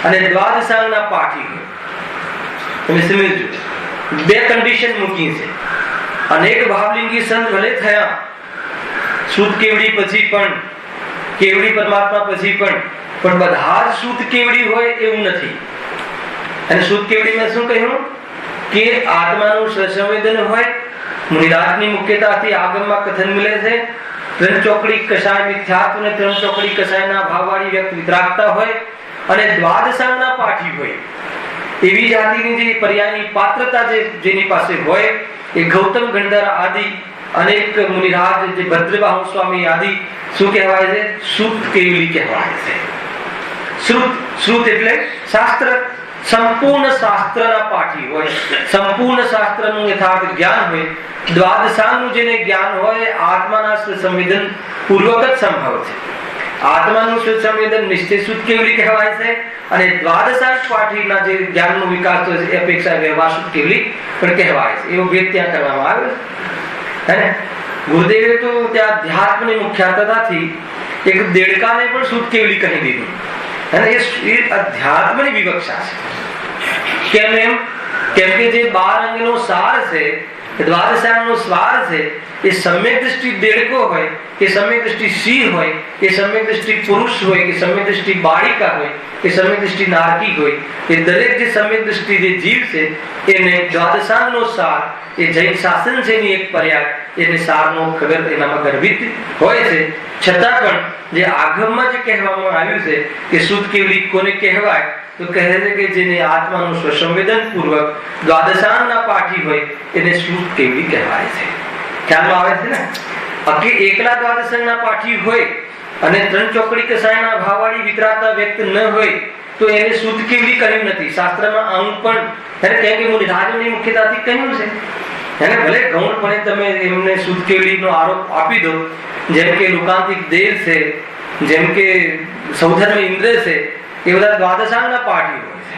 અને દ્વાદશાંગના પાઠી હોય. તમે સમજો. 2 કન્ડિશન મૂકી છે. અનેક ભાવલિંગી સંત ભલે થયા શુદ્ધ કેવડી પછી પણ, કેવડી પરમાત્મા પછી પણ બધા જ શુદ્ધ કેવડી હોય એવું નથી. અને શુદ્ધ કેવડીમાં શું કહ્યું? કે આત્માનું સંવેદન હોય. મુનિરાજની મુખ્યતાથી આગમમાં કથન મળે છે. 3 ચોકડી કષાય મિથ્યાત્વ અને 3 ચોકડી કષાયના ભાવવાળી વ્યક્તિ વિતરાગતા હોય અને દ્વાદશાંગના પાઠી હોય. એવી જાતિની જે પર્યાયની પાત્રતા જેની પાસે હોય એ ગૌતમ ગંધર આદિ અનેક મુનિરાજ જે ભદ્રબાહુ સ્વામી આદિ શું કહેવાય છે? શ્રુત કેવલી કહેવાય છે. શ્રુત એટલે શાસ્ત્ર, સંપૂર્ણ શાસ્ત્રના પાઠી હોય, સંપૂર્ણ શાસ્ત્રનું યથાર્થ જ્ઞાન હોય. દ્વાદશાંગનું જેને જ્ઞાન હોય આત્માના સંવેદન પૂર્વક જ સંભવ છે. આત્માનું સંવેદન નિશ્ચય શુદ્ધ કેવલી કહેવાય છે અને દ્વાદશાંગ પાઠીના જે જ્ઞાનનો વિકાસ હોય છે એ અપેક્ષા વ્યવહાર શુદ્ધ કેવલી પણ કહેવાય છે. એવો ભેદ ત્યાં કરવામાં આવ્યો છે ને. ગુરુદેવે તો ત્યાં અધ્યાત્મની મુખ્યતાથી એક દેડકાને પણ શુદ્ધ કેવલી કહી દીધું અને એ અધ્યાત્મની વિવક્ષા છે. કેમ એમ? કેમ કે જે 12 અંગનો સાર છે, દ્વાદશાંગનો સ્વાર છે, એ સમ્યક દ્રષ્ટિ દેડકો હોય કે સમ્યક દ્રષ્ટિ સિંહ હોય કે સમ્યક દ્રષ્ટિ પુરુષ હોય કે સમ્યક દ્રષ્ટિ બાળિકા હોય કે સમ્યક દ્રષ્ટિ નારકી હોય, એ દરેક જે સમ્યક દ્રષ્ટિ જે જીવ છે એને દ્વાદશાંગનો સાર, એ જૈન શાસન છે એની એક પર્યાય, એને સારનો ખબર એનામાં ગર્ભિત હોય છે. છતાં પણ જે આગમમાં જે કહેવામાં આવ્યું છે કે શુદ્ધ કેવલી કોને કહેવાય, તો કહે છે કે જેને આત્માનું સ્વસંવેદન પૂર્વક દ્વાદશાંગના પાઠી હોય એને શુદ્ધ કેવલી કહેવાય છે. ખ્યાલમાં આવે છે ને? બાકી એકલા દ્વાદશાંગના પાઠી હોય અને 3 ચોકડી કસાયના ભાવવાળી વિતરાગતા વ્યક્ત ન હોય તો એને શુદ્ધ કેવલી કહ્યું નથી. શાસ્ત્રમાં આવું પણ કેમ કે મુનિરાજોની મુખ્યતાથી કહ્યું છે એને. ભલે ગૌણપણે તમે એમને શુદ્ધ કેવલીનો આરોપ આપી દો, જેમ કે લુકાંતિક દેવ છે, જેમ કે સૌધર્મ ઇન્દ્ર છે, એ બધા દ્વાદશાંગના પાઠી હોય છે.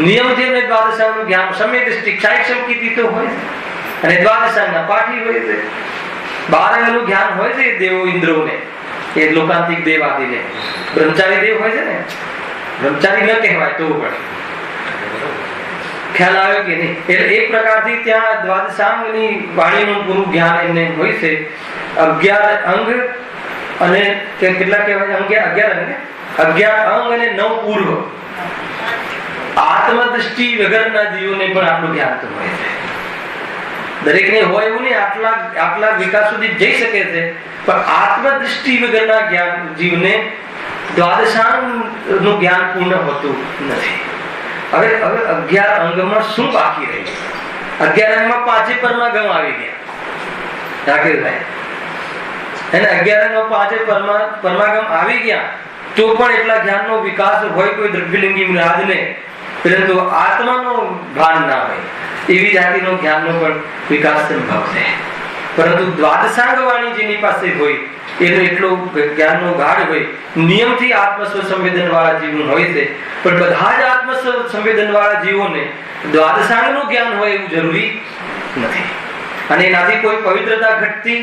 નિયમથી એમને દ્વાદશાંગનું જ્ઞાન સમ્યક દ્રષ્ટિ ક્ષાયક્ષમકીથી તો હોય છે અને દ્વાદશાંગના પાઠી હોય છે. 12 અંગનું જ્ઞાન હોય છે દેવો ઇન્દ્રોને, એ લોકાંતિક દેવ આદિને. બ્રહ્મચારી દેવ હોય છે ને, બ્રહ્મચારી ન કહેવાય તો પણ ખ્યાલ આવ્યો કે નહીં? એટલે એક પ્રકારથી ત્યાં દ્વાદશાંગની વાણીનું પૂરું જ્ઞાન એમને હોય છે. 11 અંગ અને કેટલા કહેવાય? 11 અંગ, 11 અંગ અને 9 પૂર્વ. આત્મદ્રષ્ટિ વગરના જીવોને પણ આટલું જ્ઞાન તો હોય છે. દરેકને હોય એવું નહીં, આટલા વિકાસ સુધી જઈ શકે છે, પણ આત્મદ્રષ્ટિ વગરના જ્ઞાન જીવને દ્વાદશાંગનું જ્ઞાન પૂર્ણ હોતું નથી. હવે 11 અંગમાં શું બાકી રહ્યું? 11 અંગમાં 5 પરમાગમ આવી ગયા રાકેશભાઈ, એને 11 અંગમાં 5 પરમાગમ આવી ગયા તો પણ એટલા જ્ઞાનનો વિકાસ હોય કોઈ દ્રવ્યલિંગી મહારાજને, પરંતુ આત્માનો ભાન ના હોય એવી જાતિનો જ્ઞાનનો પણ વિકાસ સંભવ છે. પરંતુ દ્વાદશાંગ વાણી જેની પાસે હોય એનો એટલો જ્ઞાનનો ગાઢ હોય, નિયમથી આત્મસ્વ સંવેદન વાળા જીવો હોય છે, પણ બધા જ આત્મસ્વ સંવેદન વાળા જીવોને દ્વાદશાંગનું જ્ઞાન હોય એવું જરૂરી નથી. અને એનાથી કોઈ પવિત્રતા ઘટતી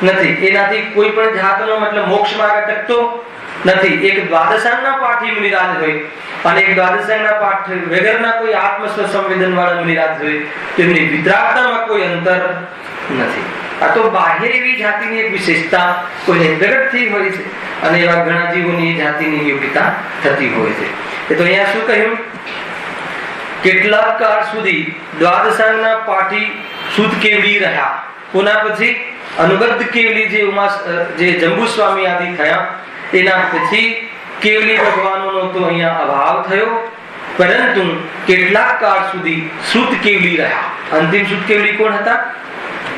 નથી, એનાથી કોઈ પણ જાતનો મતલબ મોક્ષ માર્ગ અટકતો નથી. એક દ્વાદશાંગના પાઠી મુનિરાજ હોય અને એક દ્વાદશાંગના પાઠ વગરના કોઈ આત્મસ્વ સંવેદન વાળા મુનિરાજ હોય, તેમની વિતરાગતામાં કોઈ અંતર નથી. આ તો બાહ્ય એવી જાતિની એક વિશેષતા કોઈને પ્રગટ થઈ હોય છે અને એવા ઘણા જીવોની જાતિની યોગ્યતા થતી હોય છે. તો અહીંયા શું કહ્યું? કેટલાક કાળ સુધી દ્વાદશાંગના પાઠી શુદ્ધ કેવલી રહ્યા. કોના પછી? અનુબદ્ધ કેવલી જે જંબુ સ્વામી આદિ થયા, એના પછી કેવલી ભગવાનોનો તો અહીંયા અભાવ થયો, પરંતુ કેટલાક કાળ સુધી શુદ્ધ કેવલી રહ્યા. અંતિમ શુદ્ધ કેવલી કોણ હતા?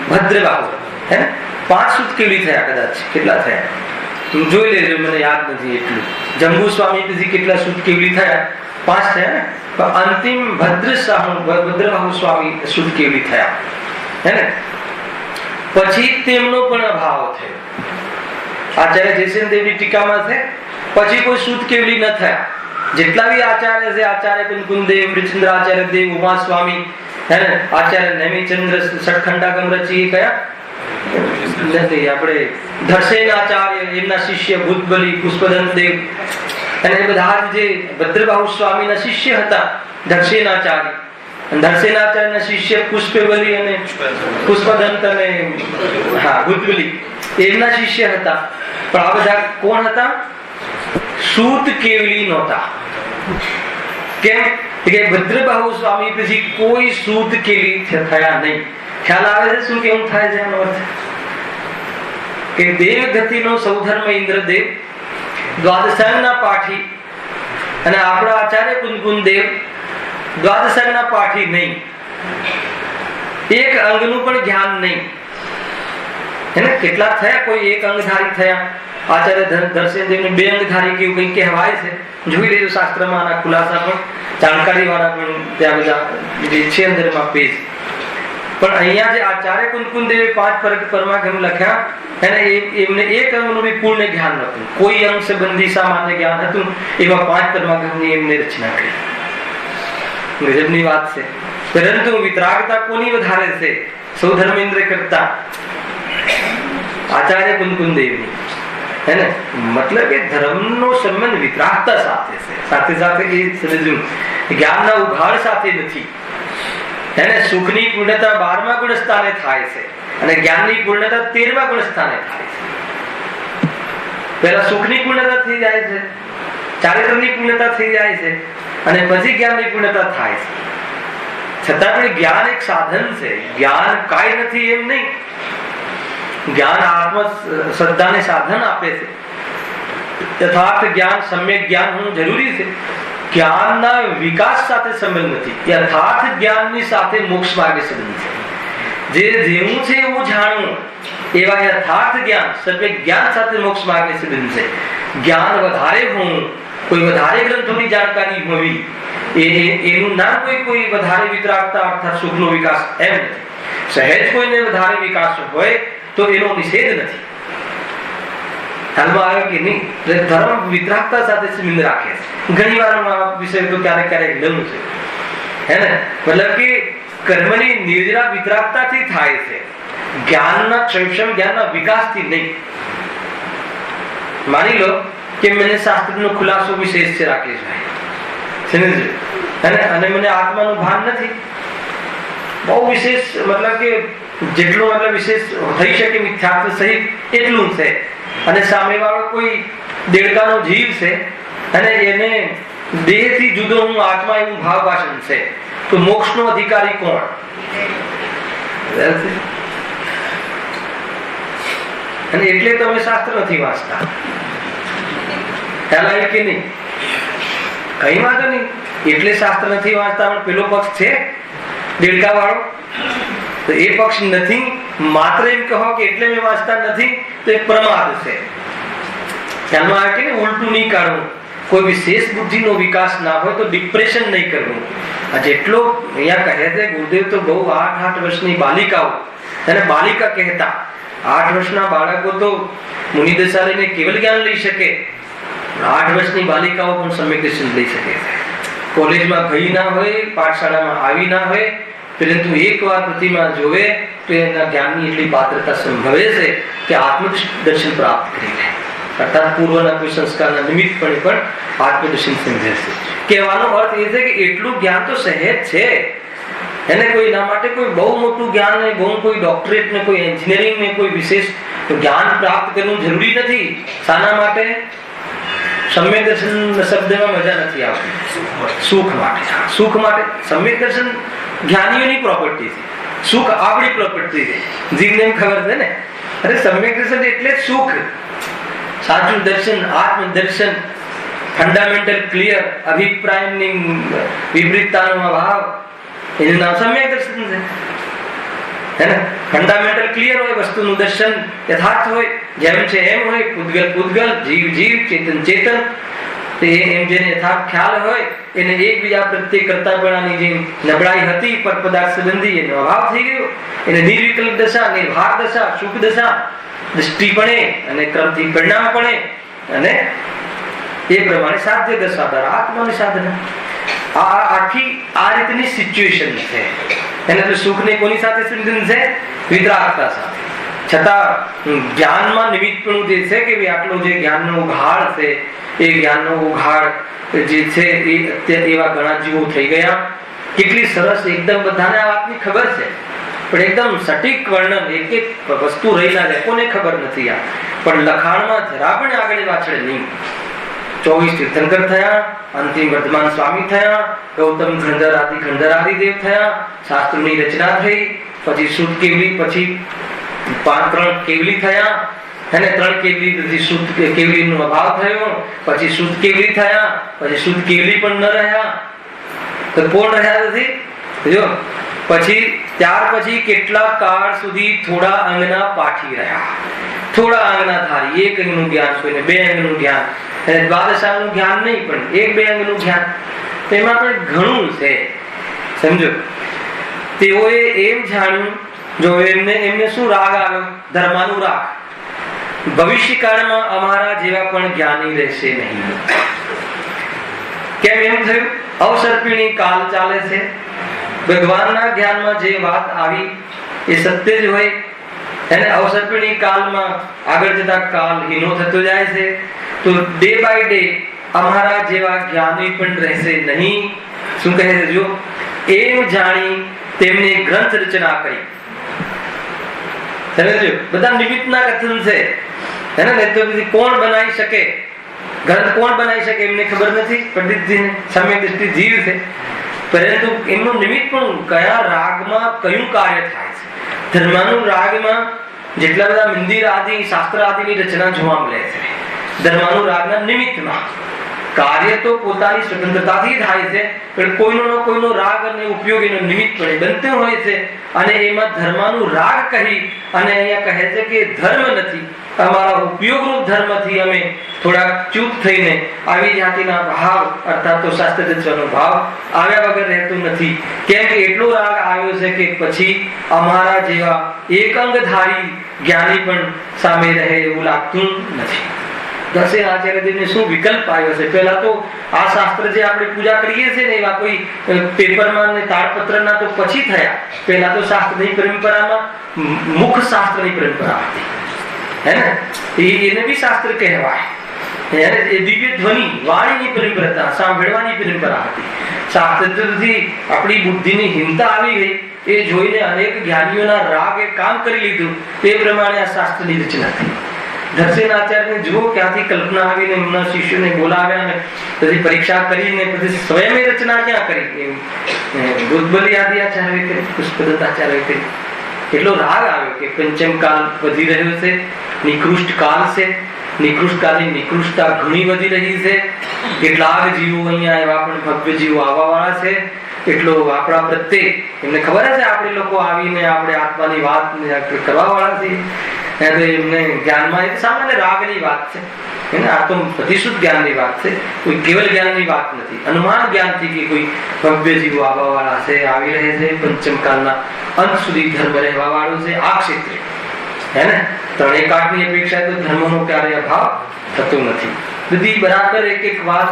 ભદ્રબાહુ. હે 5 શુદ્ધ કેવલી થયા કદાચ. કેટલા થયા જોઈ લેજો, મને યાદ નથી એટલું. જંબુ સ્વામી પછી કેટલા શુદ્ધ કેવલી થયા? 5 થયા ને. અંતિમ ભદ્રબાહુ સ્વામી શુદ્ધ કેવલી થયા હે ને. પછી તેમનો પણ અભાવ થયો. આચાર્ય જયસેનદેવની ટીકામાં છે પછી કોઈ શુદ્ધ કેવલી ન થયા. જેટલા બી આચાર્ય છે, આચાર્ય કુંકુમદેવ, મૃચંદ્ર આચાર્ય દેવ, ઉમા સ્વામી, હે ને, આચાર્ય નેમિચંદ્ર સઠખંડાગમ રચી કયા નથી, આપણે ધર્ષેન આચાર્ય, એમના શિષ્ય ભૂતબલી, પુષ્પદંત દેવ, અને એ બધા જે ભદ્રબાહુ સ્વામીના શિષ્ય હતા ધર્ષેનાચાર્ય, ધર્ષેનાચાર્યના શિષ્ય પુષ્પબલી અને પુષ્પદંત અને ભૂતબલી એમના શિષ્ય હતા. પણ આ બધા કોણ હતા? શુદ્ધ કેવલી નહોતા. કેમ કે ભદ્રબાહુ સ્વામી પછી કોઈ શુદ્ધ કેવલી થયા નહીં. ખ્યાલ આવે છે શું કેવું થાય છે? એનો અર્થ કે દેવ ગતિનો સૌધર્મ ઇન્દ્રદેવ દ્વાદશાંગના પાઠી અને આપણા આચાર્ય કુંદકુંદ દેવ દ્વાદશાંગના પાઠી નહીં, એક અંગનું પણ જ્ઞાન નહીં. એને કેટલા થયા? કોઈ એક અંગધારી થયા. આચાર્ય દર્શનદેવને 2 અંગધારી કેવું કંઈ કહેવાય છે. જોઈ લેજો શાસ્ત્રમાં આના ખુલાસા પણ, જાણકારી વાળા પણ ત્યાં બધા જે છે અંદરમાં પેજ. પણ અહીંયા જે આચાર્ય કુંદકુંદ દેવે 5 પરમાગમ લખ્યા, એને એમને એક અંગનું બી પૂર્ણ જ્ઞાન નહોતું. કોઈ અંગ સંબંધી સામાન્ય જ્ઞાન હતું. એમાં 5 પરમાગમની એમને રચના કરી. ગજબની વાત છે. પરંતુ વિતરાગતા કોની વધારે છે સૌ ધર્મેન્દ્ર કરતા? આચાર્ય કુંદકુંદ દેવની. હે ને? મતલબ કે ધર્મનો સંબંધ વિતરાગતા સાથે છે. સાથે સાથે એ સમજવું જ્ઞાનના ઉઘાડ સાથે નથી. એને સુખની પૂર્ણતા 12મા ગુણ સ્થાને થાય છે અને જ્ઞાનની પૂર્ણતા 13મા ગુણ સ્થાને થાય છે. પહેલા સુખની પૂર્ણતા થઈ જાય છે, ચારિત્રની પૂર્ણતા થઈ જાય છે અને પછી જ્ઞાનની પૂર્ણતા થાય છે. છતાં પણ જ્ઞાન એક સાધન છે. જ્ઞાન કાંઈ નથી એમ નહીં. જ્ઞાન આત્મ શ્રદ્ધાને સાધન આપે છે. યથાર્થ જ્ઞાન, સમ્યક જ્ઞાન હોવું જરૂરી છે. જ્ઞાનના વિકાસ સાથે સંબંધ નથી. યથાર્થ જ્ઞાનની સાથે મોક્ષ માર્ગે સંબંધ છે. જે જેવું છે એવું જાણવું, એવા યથાર્થ જ્ઞાન, સમ્યક જ્ઞાન સાથે મોક્ષ માર્ગે સંબંધ છે. જ્ઞાન વધારે હોવું, કોઈ વધારે ગ્રંથોની જાણકારી હોવી, એનું નામ કોઈ વધારે વિતરાગતા અર્થાત સુખનો વિકાસ એમ નથી. સહેજ કોઈને વધારે વિકાસ હોય તો એનો નિષેધ નથી. હાલમાં આવે કે નહીં, ધર્મ વિતરાગતા સાથે સંબંધ રાખે છે. ઘણી વાર આ વિષય તો ક્યારેક લઉં છે. હે ને? મતલબ કે કર્મની નિર્જરા વિતરાગતાથી થાય છે, જ્ઞાનના ક્ષમક્ષમ જ્ઞાનના વિકાસથી નહીં. માની લો કે મને શાસ્ત્રનો ખુલાસો વિશેષ છે રાકેશભાઈ, સમજજો, અને મને આત્માનું ભાન નથી. બહુ વિશેષ, મતલબ કે જેટલું મતલબ વિશેષ થઈ શકે મિથ્યાત્વ સહિત એટલું છે. અને સામેવાળો કોઈ દેડકાનો જીવ છે અને એને દેહથી જુદો હું આત્મા એવું ભાવ ભાષણ છે, તો મોક્ષનો અધિકારી કોણ? અને એટલે તમે શાસ્ત્ર નથી વાંચતા. ખ્યાલ આવી કે નહીં? કઈ વાંધો નહીં. એટલે શાસ્ત્ર નથી વાંચતા. પણ પેલો પક્ષ છે દેડકા વાળો, તો એ પક્ષ નથી. માત્ર એમ કહો કે એટલે મેં વાંચતા નથી તો એ પ્રમાદ છે. ધ્યાનમાં આવે કે ઉલટું નહીં કાઢવું. કોઈ વિશેષ બુદ્ધિનો વિકાસ ના હોય તો ડિપ્રેશન નહીં કરવું. આ જેટલો અહીંયા કહે છે ગુરુદેવ, તો બહુ 8 વર્ષની બાલિકાઓ, એને બાલિકા કહેતા. 8 વર્ષના બાળકો તો મુનિ દશા લઈને કેવલ જ્ઞાન લઈ શકે. 8 વર્ષની બાલિકાઓ પણ સમ્યક દર્શન લઈ શકે છે. કોલેજમાં ગઈ ના હોય, પાઠશાળામાં આવી ના હોય, પરંતુ એકવાર પ્રતિમા જોવે તો એના જ્ઞાનની એટલી પાત્રતા સંભવે છે કે આત્મદર્શન પ્રાપ્ત કરી લે. અર્થાત પૂર્વના કોઈ સંસ્કારના નિમિત્તપણે પણ આત્મદર્શન સમજે છે. કહેવાનો અર્થ એ છે કે એટલું જ્ઞાન તો સહેજ છે. એને કોઈ એના માટે કોઈ બહુ મોટું જ્ઞાન ને, બહુ કોઈ ડોક્ટરેટ ને, કોઈ એન્જિનિયરિંગ ને, કોઈ વિશેષ જ્ઞાન પ્રાપ્ત કરવું જરૂરી નથી. શાના માટે? સમ્યક દર્શન શબ્દમાં મજા નથી આવતી. સુખ માટે. સુખ માટે સમ્યક દર્શન જ્ઞાનીઓની પ્રોપર્ટી છે, સુખ આપણી પ્રોપર્ટી છે. જીવને ખબર છે ને? અરે સમ્યક દર્શન એટલે સુખ, સાચું દર્શન, આત્મદર્શન, ફંડામેન્ટલ ક્લિયર, અભિપ્રાયની વિપરીતતાનો અભાવ, એનું નામ સમ્યક દર્શન છે. હે ને? ફંડામેન્ટલ ક્લિયર હોય, વસ્તુનું દર્શન યથાર્થ હોય, જેમ છે એમ હોય, પૂતગલ, જીવ, ચેતન. એમ જેને યથાર્થ ખ્યાલ હોય, એને એકબીજા પ્રત્યે કરતાપણાની જે નબળાઈ હતી પર પદાર્થ સંબંધી, એનો અભાવ થઈ ગયો. એને નિર્વિકલ્પ દશા, નિર્ભાર દશા, સુખ દશા, દૃષ્ટિપણે અને ક્રમથી પરિણામપણે, અને એ પ્રમાણે સાધ્ય દશા દ્વારા આત્માની સાધના. આ આખી આ રીતની સિચ્યુએશન છે. એને તો સુખને કોની સાથે સંબંધ છે? વિતરાગતા સાથે. છતાં જ્ઞાનમાં નિમિત્તપણું જે છે કે આટલો જે જ્ઞાનનો ઉઘાડ છે, એ જ્ઞાનનો ઉઘાડ જે છે એ અત્યારે એવા ઘણા જીવો થઈ ગયા. કેટલી સરસ એકદમ બધાને આ વાતની ખબર છે, પણ એકદમ સટીક વર્ણન, એક એક વસ્તુ રહી ના જાય, કોને ખબર નથી. આ પણ લખાણમાં જરા પણ આગળ પાછળ નહીં. 24 તીર્થંકર થયા, અંતિમ વર્ધમાન સ્વામી થયા, ગૌતમ ખંડર દેવ થયા, શાસ્ત્રોની રચના થઈ, પછી શુદ્ધ કેવલી, પછી 5 કેવલી થયા, એને 3 કેવલી પછી શુદ્ધ કેવલીનો અભાવ થયો, પછી શુદ્ધ કેવલી થયા, પછી શુદ્ધ કેવલી પણ ન રહ્યા, તો કોણ રહ્યા નથી જો. પછી ત્યાર પછી કેટલા કાળ સુધી થોડા અંગના પાઠી રહ્યા, થોડા અંગના ધારી, 1 અંગનું જ્ઞાન, કોઈને 2 અંગનું જ્ઞાન, અને દ્વાદશાંગનું જ્ઞાન નહીં પણ 1-2 અંગનું જ્ઞાન, તેમાં પણ ઘણું છે સમજો. તેઓએ એમ જાણ્યું, જો એમને શું રાગ આવ્યો? ધર્માનું રાગ. ભવિષ્યકાળમાં અમારા જેવા પણ જ્ઞાની રહેશે નહીં. કેમ એમ થયું? અવસર્પિણી કાળ ચાલે છે. ભગવાનના જ્ઞાનમાં જે વાત આવી એ સત્ય જ હોય, અને અવસર્પિણી કાળમાં આગળ જતા કાળ હીનો થતો જાય છે, તો ડે બાય ડે અમારા જેવા જ્ઞાની પણ રહેશે નહીં. શું કહે છે જો? એમ જાણી તેમણે ગ્રંથ રચના કરી. સમજો, બધા નિમિત્તના કથન છે, હે ને? તો કોણ બનાવી શકે ગ્રંથ? કોણ બનાવી શકે એમને ખબર નથી. પંડિતજીને સમય દ્રષ્ટિ જીવ છે, પરંતુ એમનું નિમિત્ત પણ કયા રાગમાં કયું કાર્ય થાય છે. ધર્માનું રાગમાં જેટલા બધા મંદિર આદિ શાસ્ત્ર આદિની રચના જોવા મળે છે, ધર્માનું રાગના નિમિત્તમાં કાર્ય તો પોતાની સ્વતંત્રતાથી થાય છે, પણ કોઈનો રાગ અને ઉપયોગ એનો નિમિત્ત પણ બનતો હોય છે. અને એમાં ધર્માનું રાગ કહી અને અહીંયા કહે છે કે ધર્મ નથી, અમારા ઉપયોગરૂપ ધર્મથી અમે થોડા ચૂપ થઈને આવી જાતિના ભાવ અર્થાત તો શાસ્ત્ર રચવાનો ભાવ આવ્યા વગર રહેતું નથી. કેમ કે એટલો રાગ આવ્યો છે કે પછી અમારા જેવા એકંગધારી જ્ઞાની પણ સામે રહે એવું લાગતું નથી. દસે આચાર્યદેવને શું વિકલ્પ આવ્યો છે? પહેલા તો આ શાસ્ત્ર જે આપણે પૂજા કરીએ છીએ ને એવા કોઈ પેપરમાં ને તાળપત્રના તો પછી થયા. પહેલા તો શાસ્ત્રની પરંપરામાં મુખ શાસ્ત્રની પરંપરા હતી, હે ને? એને બી શાસ્ત્ર કહેવાય. એ દિવ્ય ધ્વનિ વાણીની પરંપરા, સાંભળવાની પરંપરા હતી. શાસ્ત્રથી આપણી બુદ્ધિની હિંમતા આવી ગઈ, એ જોઈને અનેક જ્ઞાનીઓના રાગે કામ કરી લીધું. તે પ્રમાણે આ શાસ્ત્રની રચના થઈ. દર્શન આચાર્યને જુઓ ક્યાંથી કલ્પના આવીને એમના શિષ્યોને બોલાવ્યા ને પછી પરીક્ષા કરીને પછી સ્વયં રચના ક્યાં કરી? દૂધબલી આદિ આચાર્ય કરી, પુષ્પદત્ત આચાર્ય કરી. એટલો રાગ આવ્યો કે પંચમ કાળ વધી રહ્યો છે, નિકૃષ્ટ કાળ છે, નિકૃષ્ટ કાળની નિકૃષ્ટતા ઘણી વધી રહી છે. કેટલાક જીવો અહીંયા એવા પણ ભવ્ય જીવો આવવા વાળા છે. એટલો આપણા પ્રત્યે એમને ખબર છે આપણે લોકો આવીને આપણે આત્માની વાત કરવા વાળા છીએ, એમને જ્ઞાનમાં એક સામાન્ય રાગની વાત છે, આ તો પ્રતિશુદ્ધ જ્ઞાનની વાત છે, કોઈ કેવલ જ્ઞાનની વાત નથી. અનુમાન જ્ઞાનથી કે કોઈ ભવ્ય જીવો આવવા વાળા છે, આવી રહે છે, પંચમ કાળના અંત સુધી ધર્મ રહેવા વાળો છે આ ક્ષેત્રે, હે ને? 3 કાળની અપેક્ષા તો ધર્મનો ક્યારે અભાવ થતો નથી. બધી બરાબર એક વાત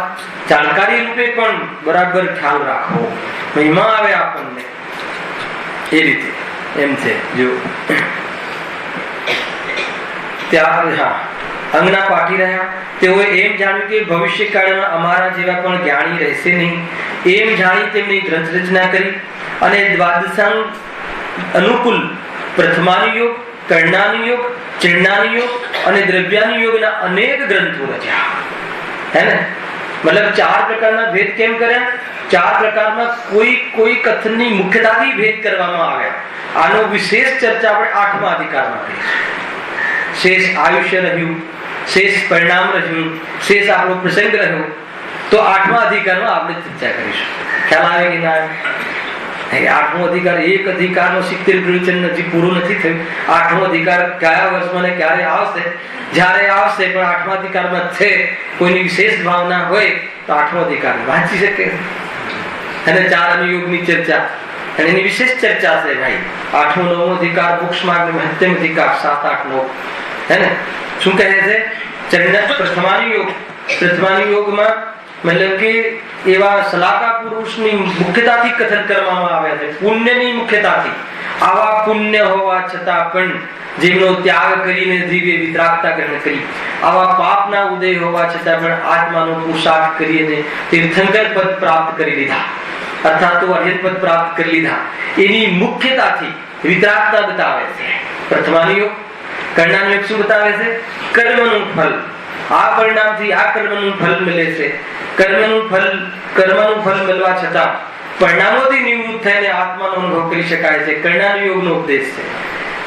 જાણકારી રૂપે પણ બરાબર ખ્યાલ રાખવો, મહિમા આવે આપણને એ રીતે. એમ છે જો ત્યાં અંગના પાઠી રહ્યા. તેઓએ એમ જાણ્યું કે ભવિષ્ય કાળમાં અમારા જેવા પણ જ્ઞાની રહેશે નહીં. એમ જાણી તેમની ગ્રંથ રચના કરી અને દ્વાદશાંગ અનુકૂળ પ્રથમાનુયોગ, કર્ણાનુયોગ, ચિહ્નાનુયોગ અને દ્રવ્યાનુયોગના અનેક ગ્રંથો રચ્યા, હે ને? મતલબ 4 પ્રકારના ભેદ કેમ કર્યા? 4 પ્રકારમાં કોઈ કથનની મુખ્યતાથી ભેદ કરવામાં આવ્યા. આનો વિશેષ ચર્ચા આપણે 8મા અધિકારમાં કરીશું. શેષ આયુષ્ય રહ્યું, શેષ પરિણામ રહ્યું, શેષ આપણો પ્રસંગ રહ્યો, તો 8મા અધિકારમાં આપણે ચર્ચા કરીશું. ખ્યાલ આવે કે ના? 8મો અધિકાર, એક અધિકારનો 70 પ્રવચન હજી પૂરું નથી થયું. 8મો અધિકાર કયા વર્ષમાં ને ક્યારે આવશે? જ્યારે આવશે, પણ 8મા અધિકારમાં છે કોઈની વિશેષ ભાવના હોય તો 8મો અધિકાર વાંચી શકે. અને 4 અનુયોગની ચર્ચા અને એની વિશેષ ચર્ચા છે ભાઈ. 8મો 9મો અધિકાર મોક્ષ માર્ગ મહત્તમ અધિકાર 7, 8, 9, હે ને? શું કહે છે? પ્રથમાનુયોગમાં મતલબ કે એવા સલાહકાર પુરુષની મુખ્યતાથી કથન કરવામાં આવ્યા છે, પુણ્યની મુખ્યતાથી. આવા પુણ્ય હોવા છતાં પણ જેમનો ત્યાગ કરીને દિવ્ય વિતરાગતા ગ્રહણ કરી, આવા પાપના ઉદય હોવા છતાં પણ આત્માનો પુરુષાર્થ કરીને તીર્થંકર પદ પ્રાપ્ત કરી લીધા, અર્થાત તો અર્હત પદ પ્રાપ્ત કરી લીધા. એની મુખ્યતાથી વિતરાગતા બતાવે છે પ્રથમાનુયોગ. કર્ણાનુયોગ શું બતાવે છે? કર્મનું ફલ. આ પરિણામથી આ કર્મનું ફલ મળે છે. કર્મનું ફલ મળવા છતાં પરિણામોથી નિવૃત્ત થઈને આત્માનો અનુભવ કરી શકાય છે. કર્ણાનુયોગનો ઉપદેશ છે.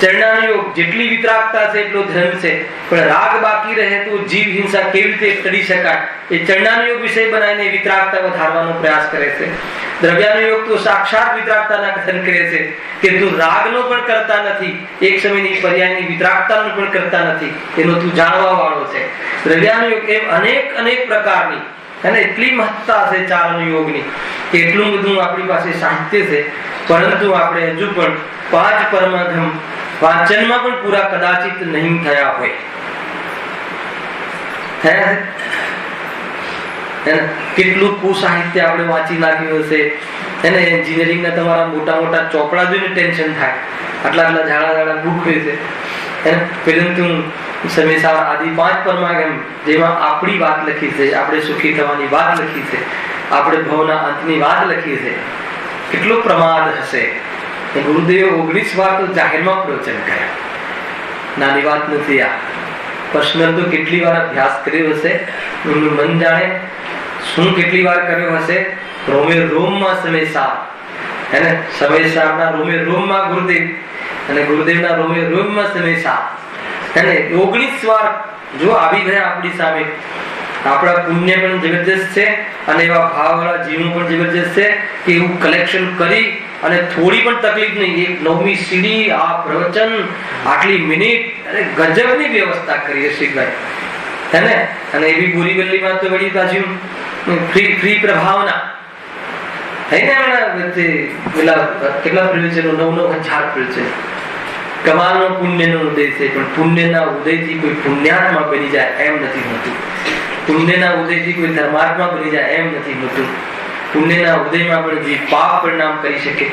ચરણાનુયોગ જેટલી વિતરાગતા છે એટલો ધર્મ છે, પણ રાગ બાકી રહે તો જીવ હિંસા કેવી રીતે ટળી શકાય એ ચરણાનુયોગ વિષય બનાવીને વિતરાગતા વધારવાનો પ્રયાસ કરે છે. દ્રવ્યાનુયોગ તો સાક્ષાત વિતરાગતાના કથન કરે છે કે તું રાગનો પણ કરતા નથી, એક સમયની પર્યાયની વિતરાગતાનો પણ કરતા નથી, એનો તું જાણવા વાળો છે. દ્રવ્યાનુયોગ એમ અનેક પ્રકારની અને એટલી મહત્તા છે ચાર અનુયોગની કે એટલું બધું આપણી પાસે સાહિત્ય છે, પરંતુ આપણે હજુ પણ 5 પરમાધમ વાંચનમાં પણ પૂરા કદાચિત નહીં થયા હોય. કેટલું કુસાહિત્ય આપણે વાંચી નાખ્યું હશે. એને એન્જિનિયરિંગના તમારા મોટા ચોપડા જોઈને ટેન્શન થાય, આટલા ઝાડા બુક હોય છે. પરંતુ સમેસા આદિ 5 પરમાગમ જેમાં આપણી વાત લખી છે, આપણે સુખી થવાની વાત લખી છે, આપણે ભવના અંતની વાત લખી છે, કેટલો પ્રમાદ હશે. ગુરુદેવ 19 વાર તો જાહેરમાં પ્રવચન કર્યા, નાની વાત નથી. આ પર્સનલ તો કેટલી વાર અભ્યાસ કર્યો હશે, એમનું મન જાણે શું કેટલી વાર કર્યો હશે. રોમે રોમમાં સમેસા, હેને સમેસાના રોમે રોમમાં ગુરુદેવ અને ગુરુદેવના રોમે રોમમાં સમેસા, હેને 19 વાર જો આવી ગયા આપણી સામે. આપણા પુણ્ય પણ જબરજસ્ત છે અને એવા ભાવવાળા જીવો પણ જબરજસ્ત છે કે એવું કલેક્શન કરી અને થોડી પણ તકલીફ નહીં, એક 9મી સીડી આ પ્રવચન આટલી મિનિટ અને ગજબની વ્યવસ્થા કરી રસિકભાઈ, હેને. અને એવી બોરીવલ્લીમાં તો વળી પાછું ફ્રી પ્રભાવના થઈને પેલા કેટલા પ્રવચનો 9,000 પ્રવચન. કમાલનો પુણ્યનો ઉદય છે, પણ પુણ્યના ઉદયથી કોઈ પુણ્યાત્મા બની જાય એમ નથી હોતું. પુણ્યના ઉદયથી કોઈ ધર્માત્મા બની જાય એમ નથી હોતું. પુણ્યના ઉદયમાં પણ જે પાપ પરિણામ કરી શકે,